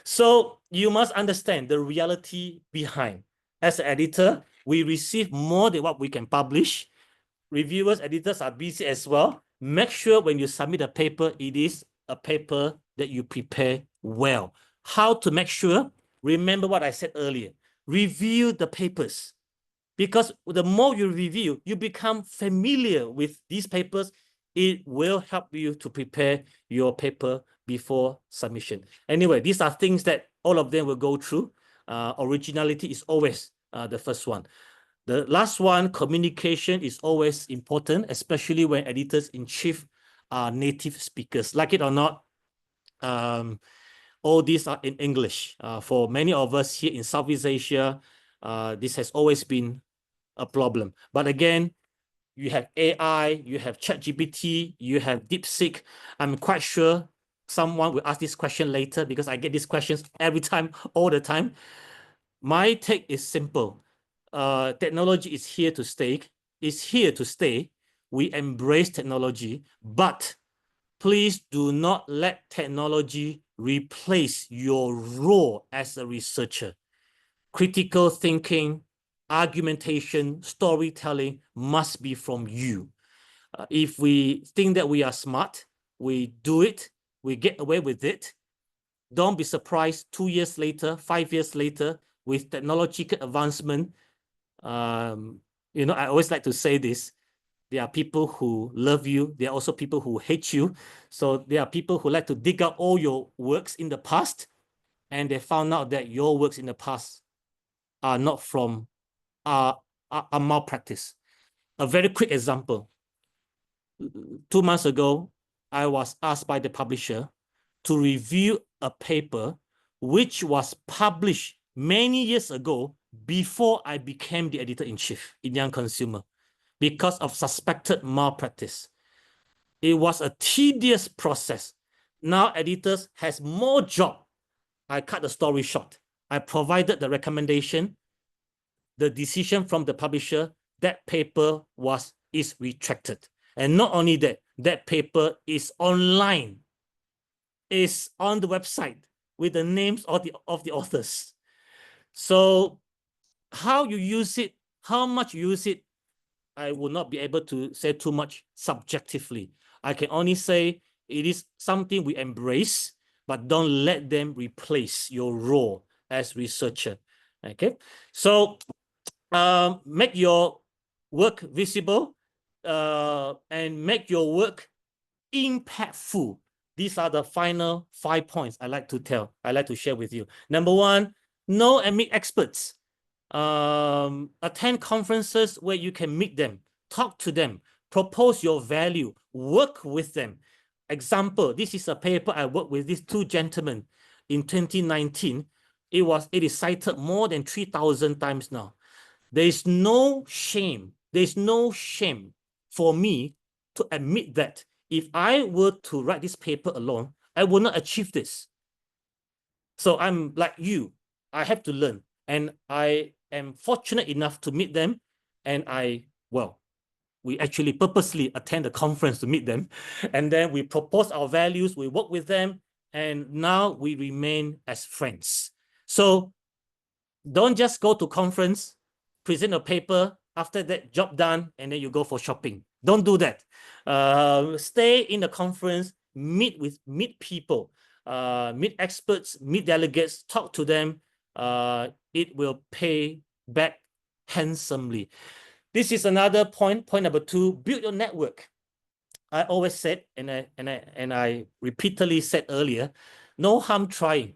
So you must understand the reality behind. As an editor, we receive more than what we can publish. Reviewers, editors are busy as well. Make sure when you submit a paper, it is a paper that you prepare well. How to make sure? Remember what I said earlier. Review the papers, because the more you review, you become familiar with these papers. It will help you to prepare your paper before submission. Anyway, these are things that all of them will go through. Originality is always the first one. The last one, communication, is always important, especially when editors-in-chief are native speakers. Like it or not, all these are in English. For many of us here in Southeast Asia, this has always been a problem. But again, you have AI, you have ChatGPT, you have DeepSeek. I'm quite sure someone will ask this question later, because I get these questions every time, all the time. My take is simple. Technology is here to stay. It's here to stay. We embrace technology, but please do not let technology replace your role as a researcher. Critical thinking, argumentation, storytelling must be from you. If we think that we are smart, we do it, we get away with it. Don't be surprised 2 years later, 5 years later, with technological advancement. I always like to say this. There are people who love you. There are also people who hate you. So there are people who like to dig out all your works in the past, and they found out that your works in the past are not from a malpractice. A very quick example. 2 months ago, I was asked by the publisher to review a paper which was published many years ago before I became the editor-in-chief in Young Consumer because of suspected malpractice. It was a tedious process. Now editors has more job. I cut the story short. I provided the recommendation, the decision from the publisher, that paper is retracted. And not only that, that paper is online, is on the website with the names of the authors. So how you use it, how much you use it, I will not be able to say too much subjectively. I can only say it is something we embrace, but don't let them replace your role as researcher. Okay, so make your work visible and make your work impactful. These are the final 5 points I like to share with you. Number one, know and meet experts. Attend conferences where you can meet them, talk to them, propose your value, work with them. Example, this is a paper I worked with these 2 gentlemen in 2019. It is cited more than 3,000 times now. There is no shame. There is no shame for me to admit that if I were to write this paper alone, I would not achieve this. So I'm like you. I have to learn. And I am fortunate enough to meet them. And we actually purposely attend a conference to meet them. And then we propose our values, we work with them, and now we remain as friends. So don't just go to conference, present a paper, after that job done, and then you go for shopping. Don't do that. Stay in the conference, meet people, meet experts, meet delegates, talk to them. It will pay back handsomely. This is another point. Point number 2, build your network. I always said, and I repeatedly said earlier, no harm trying.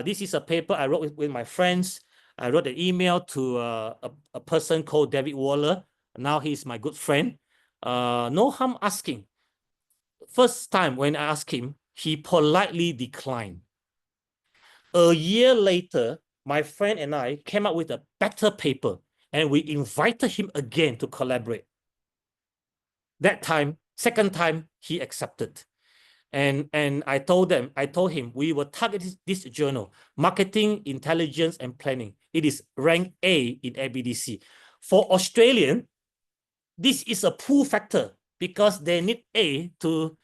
This is a paper I wrote with my friends. I wrote an email to a person called David Waller. Now he's my good friend. No harm asking. First time when I asked him, he politely declined. A year later, my friend and I came up with a better paper, and we invited him again to collaborate. That time, second time, he accepted. And I told him we will target this journal, Marketing, Intelligence, and Planning. It is ranked A in ABDC. For Australian, this is a pull factor because they need A to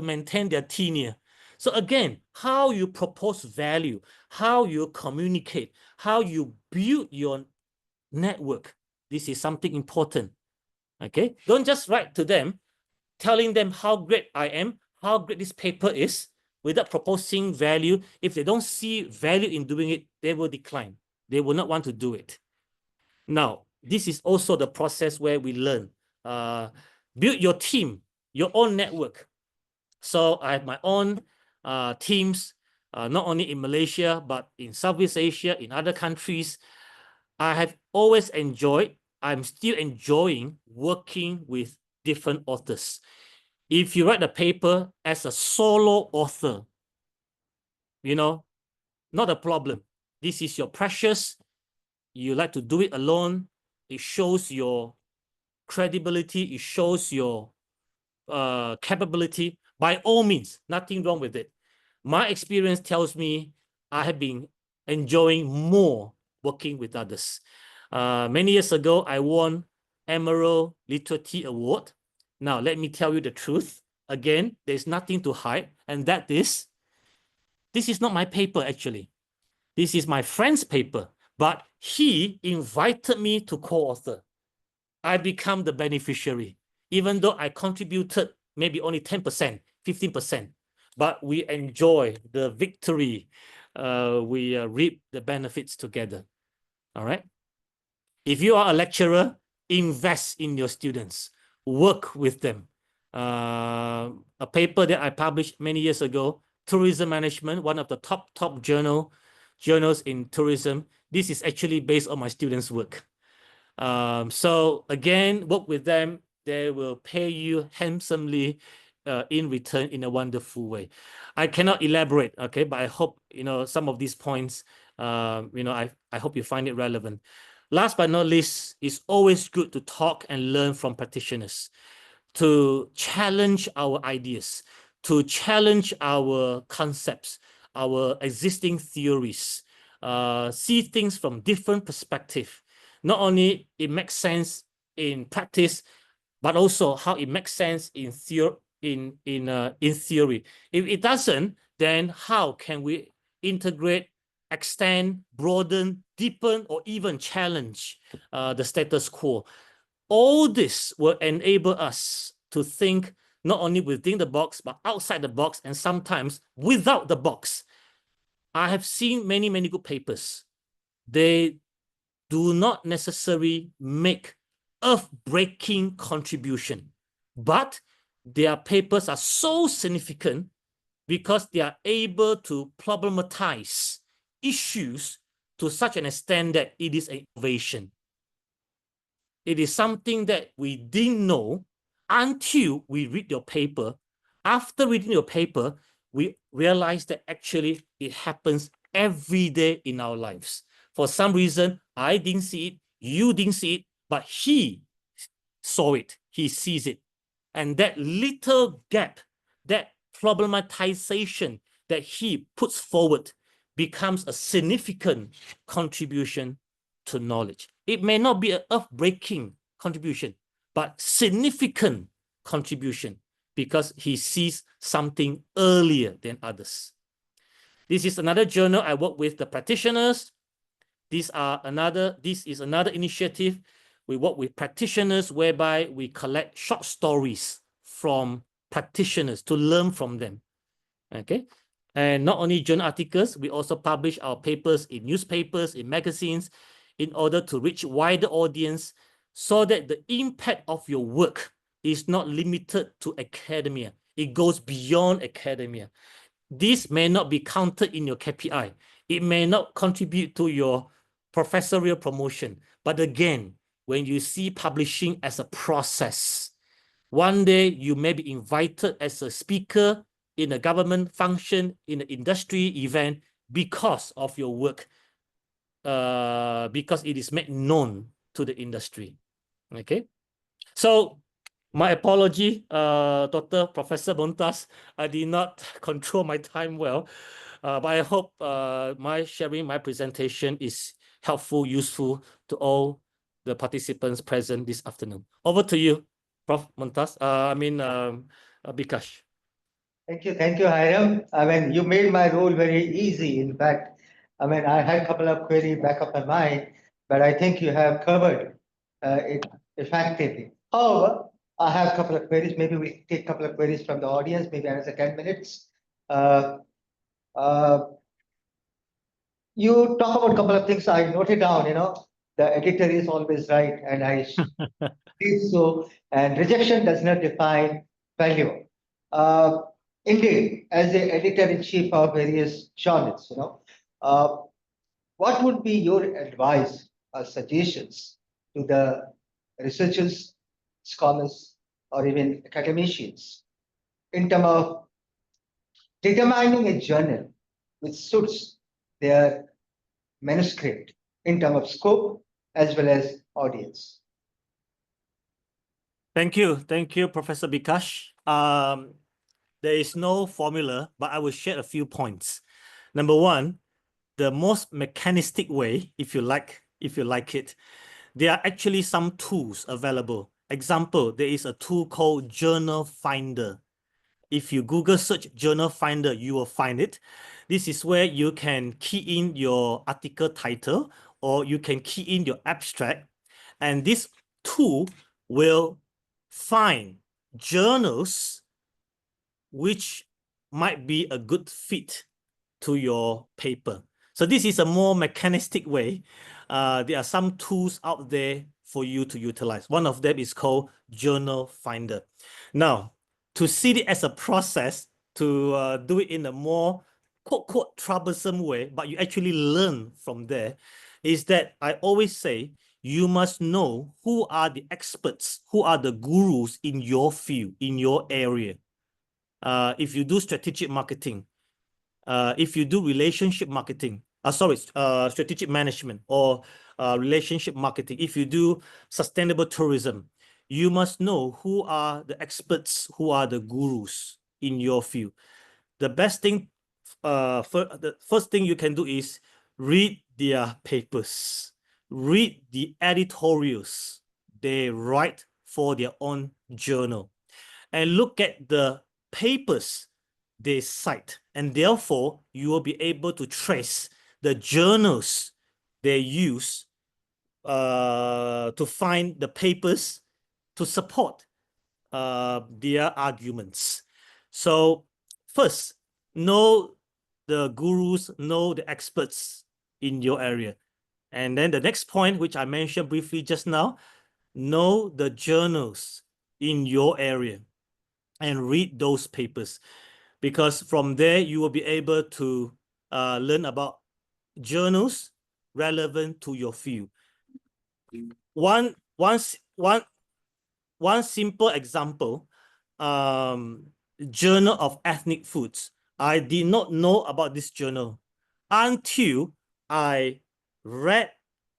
maintain their tenure. So again, how you propose value, how you communicate, how you build your network. This is something important. Okay, don't just write to them telling them how great I am, how great this paper is, without proposing value. If they don't see value in doing it, they will decline. They will not want to do it. Now, this is also the process where we learn. Build your team, your own network. So I have my own teams, not only in Malaysia, but in Southeast Asia, in other countries. I have always enjoyed, I'm still enjoying working with different authors. If you write a paper as a solo author, not a problem. This is your precious. You like to do it alone. It shows your credibility. It shows your capability. By all means, nothing wrong with it. My experience tells me I have been enjoying more working with others. Many years ago, I won Emerald Literary Award. Now, let me tell you the truth. Again, there's nothing to hide, and that is, this is not my paper, actually. This is my friend's paper, but he invited me to co-author. I become the beneficiary, even though I contributed maybe only 10%, 15%, but we enjoy the victory. We reap the benefits together. All right. If you are a lecturer, invest in your students, work with them. A paper that I published many years ago, Tourism Management, one of the top journals in tourism. This is actually based on my students' work. So again, work with them. They will pay you handsomely in return in a wonderful way. I cannot elaborate, okay, but I hope, some of these points, I hope you find it relevant. Last but not least, it's always good to talk and learn from practitioners, to challenge our ideas, to challenge our concepts, our existing theories, see things from different perspective. Not only it makes sense in practice, but also how it makes sense in theory. If it doesn't, then how can we integrate, extend, broaden, deepen, or even challenge the status quo? All this will enable us to think not only within the box, but outside the box, and sometimes without the box. I have seen many, many good papers. They do not necessarily make earth-breaking contribution, but their papers are so significant because they are able to problematize issues to such an extent that it is an innovation. It is something that we didn't know until we read your paper. After reading your paper, we realize that actually it happens every day in our lives. For some reason, I didn't see it, you didn't see it, but he saw it, he sees it. And that little gap, that problematization that he puts forward becomes a significant contribution to knowledge. It may not be an earth-breaking contribution, but significant contribution because he sees something earlier than others. This is another journal I work with the practitioners. This is another initiative. We work with practitioners whereby we collect short stories from practitioners to learn from them. Okay. And not only journal articles, we also publish our papers in newspapers, in magazines, in order to reach wider audience so that the impact of your work is not limited to academia. It goes beyond academia. This may not be counted in your KPI. It may not contribute to your professorial promotion. But again, when you see publishing as a process, one day you may be invited as a speaker in a government function, in an industry event, because of your work, because it is made known to the industry. Okay, so my apology, Dr. Professor Montas, I did not control my time well, but I hope my presentation is helpful, useful to all the participants present this afternoon. Over to you, Prof. Montas. Bikash. Thank you, Hiram. I mean, you made my role very easy. In fact, I mean, I had a couple of queries back of my mind, but I think you have covered it effectively. However, I have a couple of queries. Maybe we take a couple of queries from the audience, maybe another 10 minutes. You talk about a couple of things I noted down, the editor is always right, and I think so, and rejection does not define failure. Indeed, as the editor-in-chief of various journals, what would be your advice or suggestions to the researchers, scholars, or even academicians in terms of determining a journal which suits their manuscript in terms of scope as well as audience? Thank you, Professor Bikash. There is no formula, but I will share a few points. Number one, the most mechanistic way, if you like it, there are actually some tools available. Example, there is a tool called Journal Finder. If you Google search Journal Finder, you will find it. This is where you can key in your article title, or you can key in your abstract, and this tool will find journals which might be a good fit to your paper. So this is a more mechanistic way. There are some tools out there for you to utilize. One of them is called Journal Finder. Now, to see it as a process, to do it in a more quote troublesome way, but you actually learn from there, is that I always say you must know who are the experts, who are the gurus in your field, in your area. If you do strategic marketing, if you do relationship marketing, strategic management or relationship marketing, if you do sustainable tourism, you must know who are the experts, who are the gurus in your field. The best thing, the first thing you can do is read their papers, read the editorials they write for their own journal, and look at the papers they cite. And therefore, you will be able to trace the journals they use to find the papers to support their arguments. So first, know the gurus, know the experts in your area. And then the next point, which I mentioned briefly just now, know the journals in your area and read those papers, because from there you will be able to learn about journals relevant to your field. One simple example, Journal of Ethnic Foods. I did not know about this journal until I read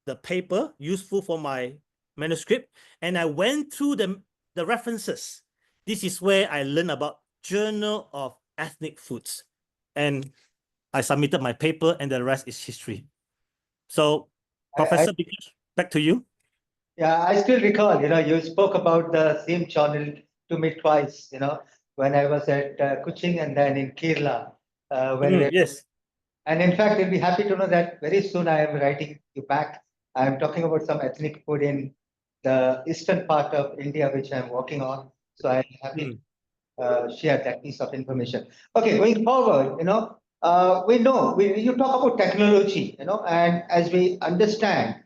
the paper useful for my manuscript, and I went through the references. This is where I learned about Journal of Ethnic Foods, and I submitted my paper, and the rest is history. So, Professor, back to you. Yeah, I still recall, you spoke about the same journal to me twice, when I was at Kuching and then in Kerala. Yes. And in fact, you'll be happy to know that very soon I am writing you back. I'm talking about some ethnic food in the eastern part of India, which I'm working on. So I'm happy to share that piece of information. Okay, going forward, you talk about technology, and as we understand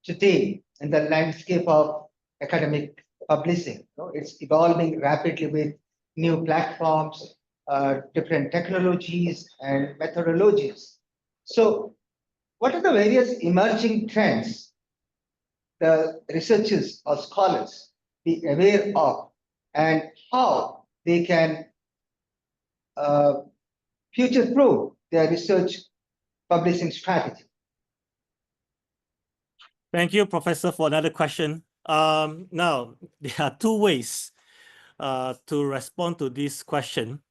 today in the landscape of academic publishing, it's evolving rapidly with new platforms, different technologies and methodologies. So what are the various emerging trends the researchers or scholars be aware of, and how they can future-proof their research publishing strategy? Thank you, Professor, for another question. Now, there are two ways to respond to this question.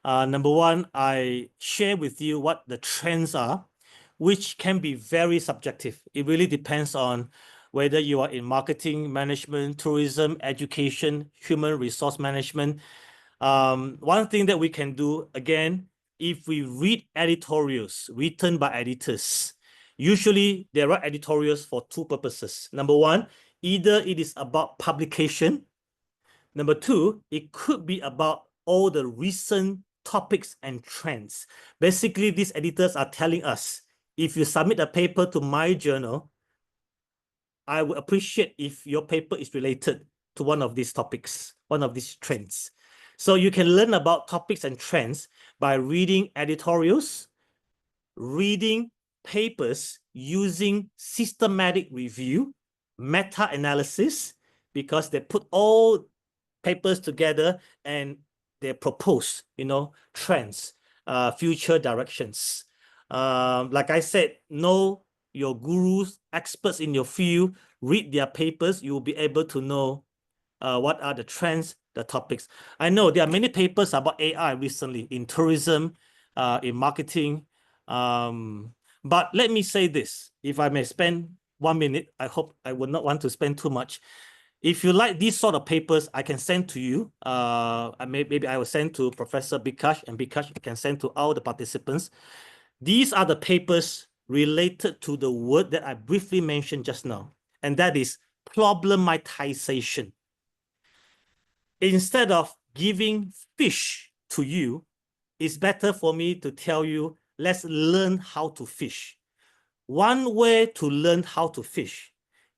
Number one, I share with you what the trends are, which can be very subjective. It really depends on whether you are in marketing, management, tourism, education, human resource management. One thing that we can do, again, if we read editorials written by editors, usually there are editorials for two purposes. Number one, either it is about publication. Number two, it could be about all the recent topics and trends. Basically, these editors are telling us, if you submit a paper to my journal, I would appreciate if your paper is related to one of these topics, one of these trends. So you can learn about topics and trends by reading editorials, reading papers using systematic review, meta-analysis, because they put all papers together and they propose, trends, future directions. Like I said, know your gurus, experts in your field, read their papers, you will be able to know what are the trends, the topics. I know there are many papers about AI recently in tourism, in marketing. But let me say this, if I may spend 1 minute, I hope I would not want to spend too much. If you like these sort of papers, I can send to you. Maybe I will send to Professor Bikash, and Bikash can send to all the participants. These are the papers related to the word that I briefly mentioned just now, and that is problematization. Instead of giving fish to you, it's better for me to tell you, let's learn how to fish. One way to learn how to fish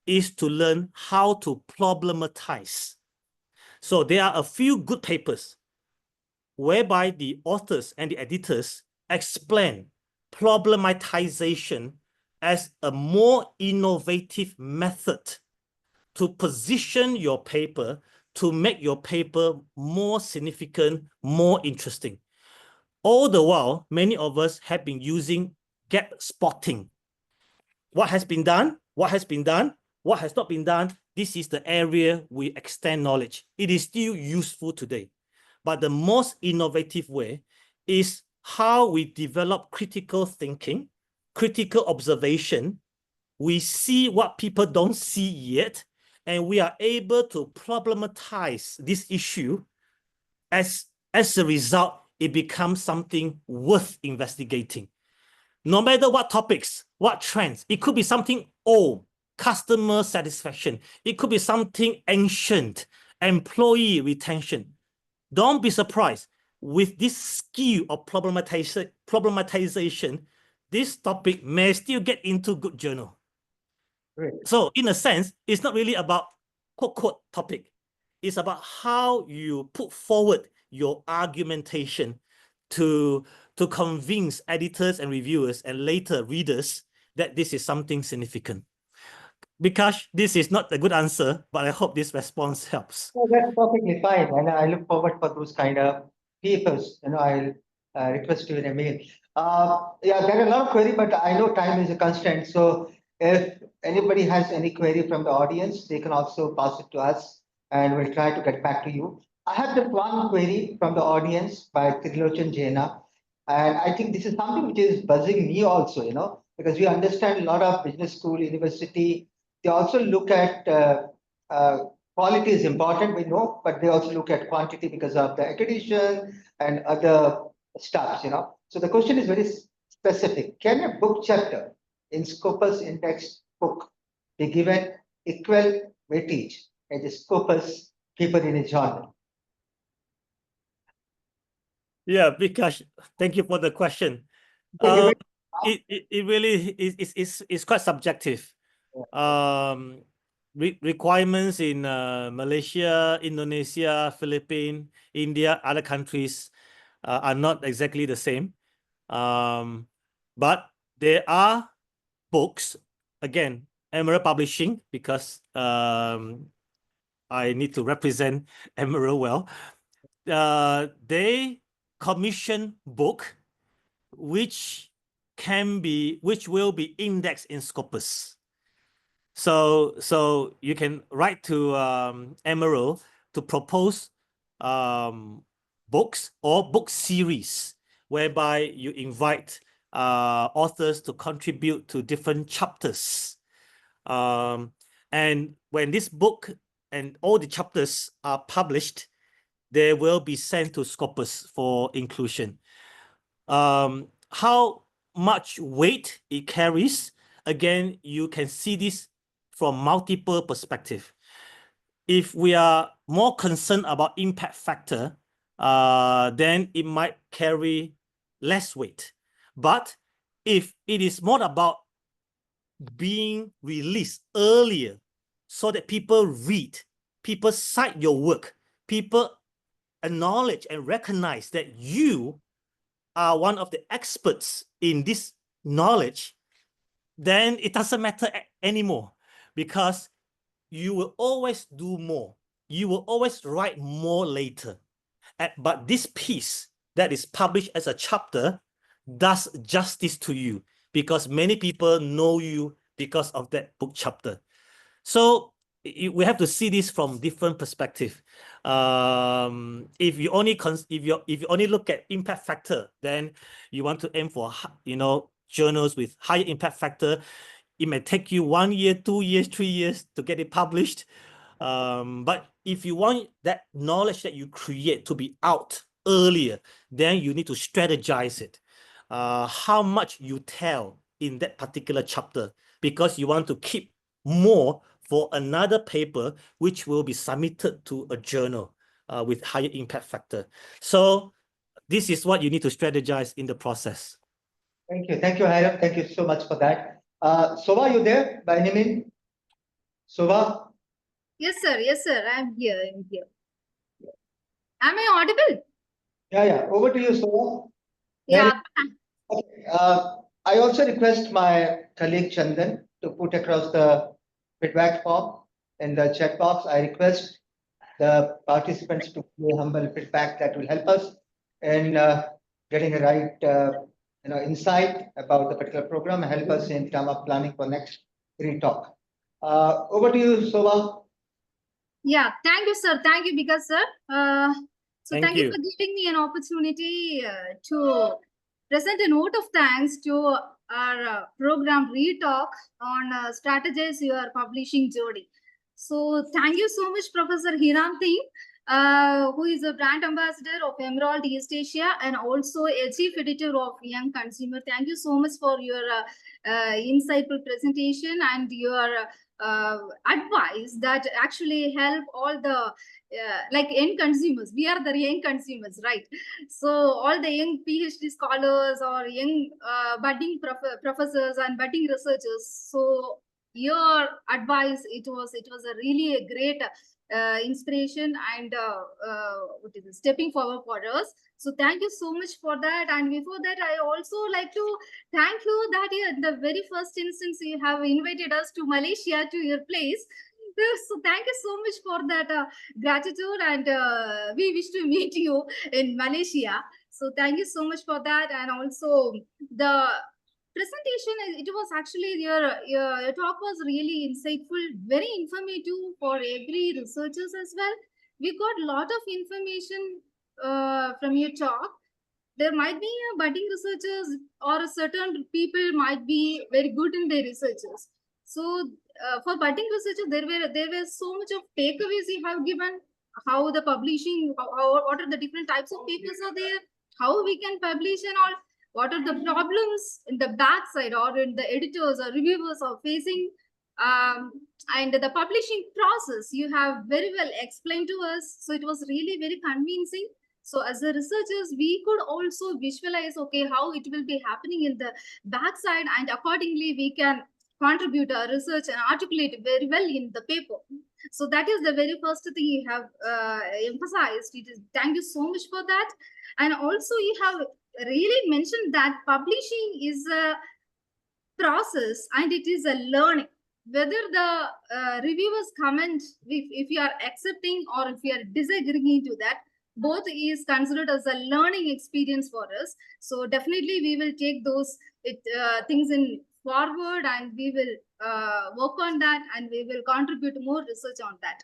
is to learn how to problematize. So there are a few good papers whereby the authors and the editors explain problematization as a more innovative method to position your paper, to make your paper more significant, more interesting. All the while, many of us have been using gap spotting. What has been done? What has been done? What has not been done? This is the area we extend knowledge. It is still useful today. But the most innovative way is how we develop critical thinking, critical observation. We see what people don't see yet, and we are able to problematize this issue. As a result, it becomes something worth investigating. No matter what topics, what trends, it could be something old, customer satisfaction. It could be something ancient, employee retention. Don't be surprised with this skill of problematization, this topic may still get into good journal. Great. So in a sense, it's not really about quote topic. It's about how you put forward your argumentation to convince editors and reviewers and later readers that this is something significant. Because this is not a good answer, but I hope this response helps. Oh, that's perfectly fine, and I look forward for those kind of papers. I'll request you in a mail. Yeah, there are a lot of query, but I know time is a constraint. So if anybody has any query from the audience, they can also pass it to us, and we'll try to get back to you. I have just one query from the audience by Trilochan Jaina, and I think this is something which is buzzing me also. Because we understand a lot of business school, university, they also look at quality is important, we know, but they also look at quantity because of the accreditation and other stuff. So the question is very specific. Can a book chapter in Scopus Index book be given equal weightage as a Scopus paper in a journal? Yeah, because thank you for the question. It really is quite subjective. Requirements in Malaysia, Indonesia, Philippines, India, other countries are not exactly the same. But there are books, again, Emerald Publishing, because I need to represent Emerald well. They commission book which will be indexed in Scopus. So you can write to Emerald to propose books or book series whereby you invite authors to contribute to different chapters. And when this book and all the chapters are published, they will be sent to Scopus for inclusion. How much weight it carries, again, you can see this from multiple perspectives. If we are more concerned about impact factor, then it might carry less weight. But if it is more about being released earlier so that people read, people cite your work, people acknowledge and recognize that you are one of the experts in this knowledge, then it doesn't matter anymore, because you will always do more. You will always write more later. But this piece that is published as a chapter does justice to you, because many people know you because of that book chapter. So we have to see this from different perspective. If you only look at impact factor, then you want to aim for journals with higher impact factor. It may take you 1 year, 2 years, 3 years to get it published. But if you want that knowledge that you create to be out earlier, then you need to strategize it. How much you tell in that particular chapter, because you want to keep more for another paper which will be submitted to a journal with higher impact factor. So this is what you need to strategize in the process. Thank you, Hiram. Thank you so much for that. Sova, you there by any means? Sova? Yes, sir. I'm here. Am I audible? Yeah. Over to you, Sova. Yeah. I also request my colleague Chandan to put across the feedback form in the chat box. I request the participants to give humble feedback that will help us in getting a right insight about the particular program, help us in terms of planning for next talk. Over to you, Soba. Yeah, thank you, sir. Thank you, because sir. Thank Thank you you. for giving me an opportunity to present a note of thanks to our program Retalk on strategize your publishing journey. So thank you so much, Professor Hiram Ting, who is a brand ambassador of Emerald East Asia and also a chief editor of Young Consumer. Thank you so much for your insightful presentation and your advice that actually help all the like young consumers. We are the young consumers, right? So all the young PhD scholars or young budding professors and budding researchers. So your advice, it was a really a great inspiration and what is it, stepping forward for us. So thank you so much for that. And before that, I also like to thank you that in the very first instance you have invited us to Malaysia, to your place. So thank you so much for that gratitude, and we wish to meet you in Malaysia. So thank you so much for that. And also the presentation, it was actually your talk was really insightful, very informative for every researchers as well. We got a lot of information from your talk. There might be budding researchers or certain people might be very good in their researches. So for budding researchers, there were so much of takeaways you have given. How the publishing, what are the different types of papers are there? How we can publish and all. What are the problems in the backside or in the editors or reviewers are facing? And the publishing process you have very well explained to us. So it was really very convincing. So as the researchers, we could also visualize, okay, how it will be happening in the backside, and accordingly we can contribute our research and articulate it very well in the paper. So that is the very first thing you have emphasized. It is, thank you so much for that. And also you have really mentioned that publishing is a process and it is a learning. Whether the reviewers comment, if you are accepting or if you are disagreeing to that, both is considered as a learning experience for us. So definitely we will take those things in forward, and we will work on that, and we will contribute more research on that.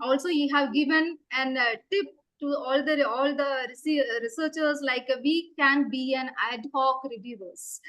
Also, you have given an tip to all the researchers, like we can be an ad hoc reviewers,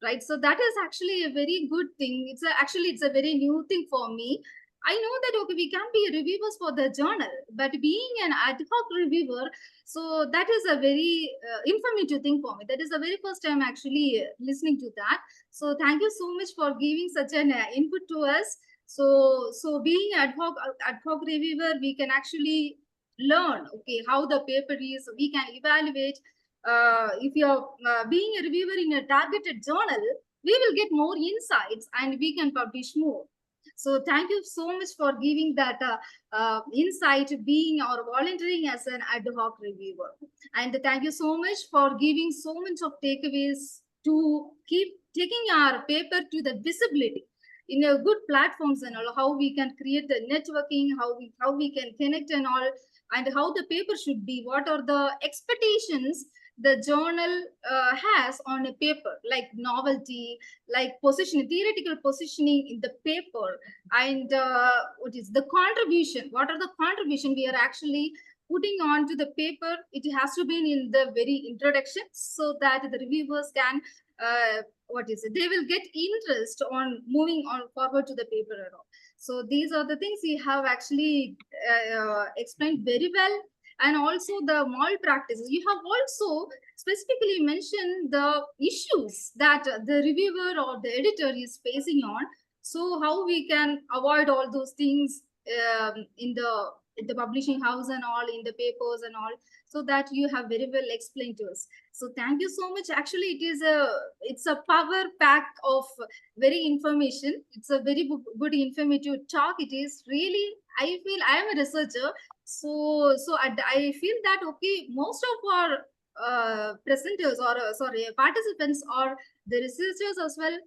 right? So that is actually a very good thing. It's a very new thing for me. I know that, okay, we can be reviewers for the journal, but being an ad hoc reviewer, so that is a very informative thing for me. That is the very first time actually listening to that. So thank you so much for giving such an input to us. So being ad hoc reviewer, we can actually learn, okay, how the paper is. We can evaluate. If you're being a reviewer in a targeted journal, we will get more insights and we can publish more. So thank you so much for giving that insight, being or volunteering as an ad hoc reviewer. And thank you so much for giving so much of takeaways to keep taking our paper to the visibility in a good platforms and all, how we can create the networking, how we can connect and all, and how the paper should be, what are the expectations the journal has on a paper, like novelty, like positioning, theoretical positioning in the paper, and what is the contribution, what are the contribution we are actually putting on to the paper. It has to be in the very introduction, so that the reviewers can they will get interest on moving on forward to the paper and all. So these are the things we have actually explained very well. And also the malpractices. You have also specifically mentioned the issues that the reviewer or the editor is facing on. So how we can avoid all those things in the publishing house and all, in the papers and all, so that you have very well explained to us. So thank you so much. Actually, it's a power pack of very information. It's a very good informative talk. It is really, I feel I am a researcher. So I feel that, okay, most of our presenters or participants are the researchers as well,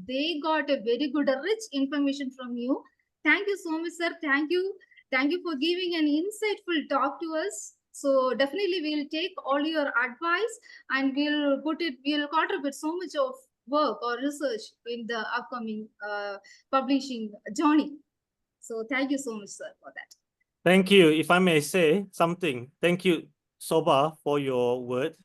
they got a very good, rich information from you. Thank you so much, sir. Thank you. Thank you for giving an insightful talk to us. So definitely we'll take all your advice and we'll contribute so much of work or research in the upcoming publishing journey. So thank you so much, sir, for that. Thank you. If I may say something, thank you, Soba, for your word.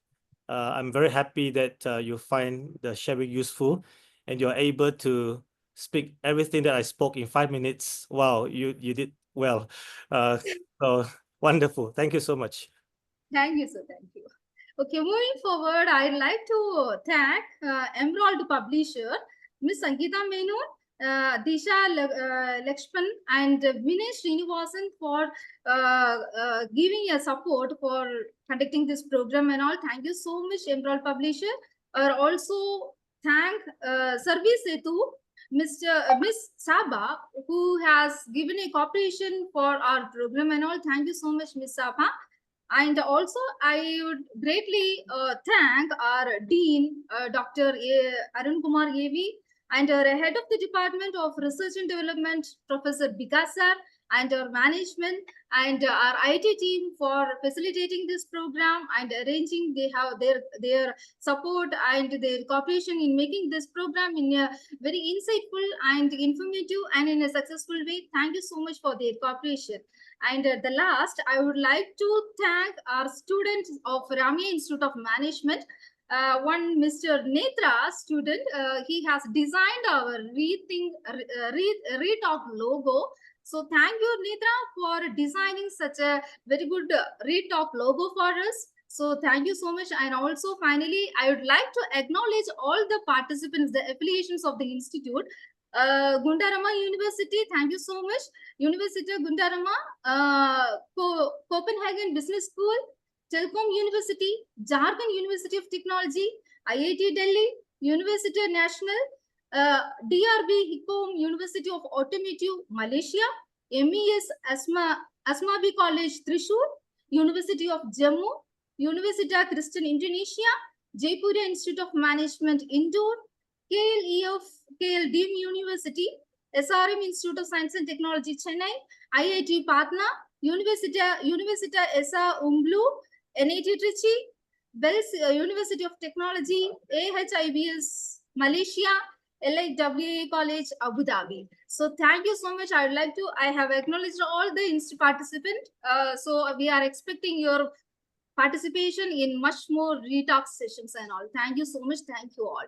I'm very happy that you find the sharing useful and you're able to speak everything that I spoke in 5 minutes. Wow, you did well. So wonderful. Thank you so much. Thank you, sir. Thank you. Okay, moving forward, I'd like to thank Emerald Publisher, Ms. Sangeeta Menon, Disha Lakshman, and Vinay Srinivasan for giving a support for conducting this program and all. Thank you so much, Emerald Publisher. Also thank Service Setu, Miss Saba, who has given a cooperation for our program and all. Thank you so much, Miss Saba. And also, I would greatly thank our Dean, Dr. Arun Kumar Yevi, and our Head of the Department of Research and Development, Professor Bikasar, and our management and our IT team for facilitating this program and arranging. They have their support and their cooperation in making this program in a very insightful and informative and in a successful way. Thank you so much for their cooperation. And at the last, I would like to thank our students of Ramya Institute of Management. One Mr. Netra student, he has designed our Retalk logo. So thank you, Netra, for designing such a very good Retalk logo for us. So thank you so much. And also, finally, I would like to acknowledge all the participants, the affiliations of the institute. Gundarama University, thank you so much. University of Gundarama, Copenhagen Business School, Telcom University, Jharkhand University of Technology, IIT Delhi, University National, DRB Hikom University of Automotive, Malaysia, MES Asmabi College, Thrissur, University of Jammu, University of Christian Indonesia, Jaipur Institute of Management, Indore, KL Deem University, MSRIM Institute of Science and Technology, Chennai, IIT Patna, University Esa Umblu, NIT Trichy, Bells University of Technology, AHIBS, Malaysia, LIWA College, Abu Dhabi. So thank you so much. I have acknowledged all the participants. So we are expecting your participation in much more retalk sessions and all. Thank you so much. Thank you all.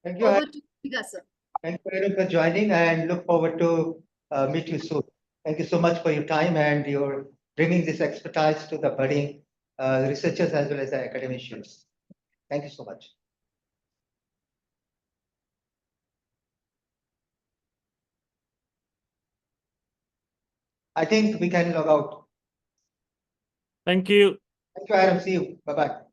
Thank you. Over to you, sir. Thank you for joining and look forward to meet you soon. Thank you so much for your time and your bringing this expertise to the budding researchers as well as the academicians. Thank you so much. I think we can log out. Thank you. Thank you, Hiram. See you. Bye-bye.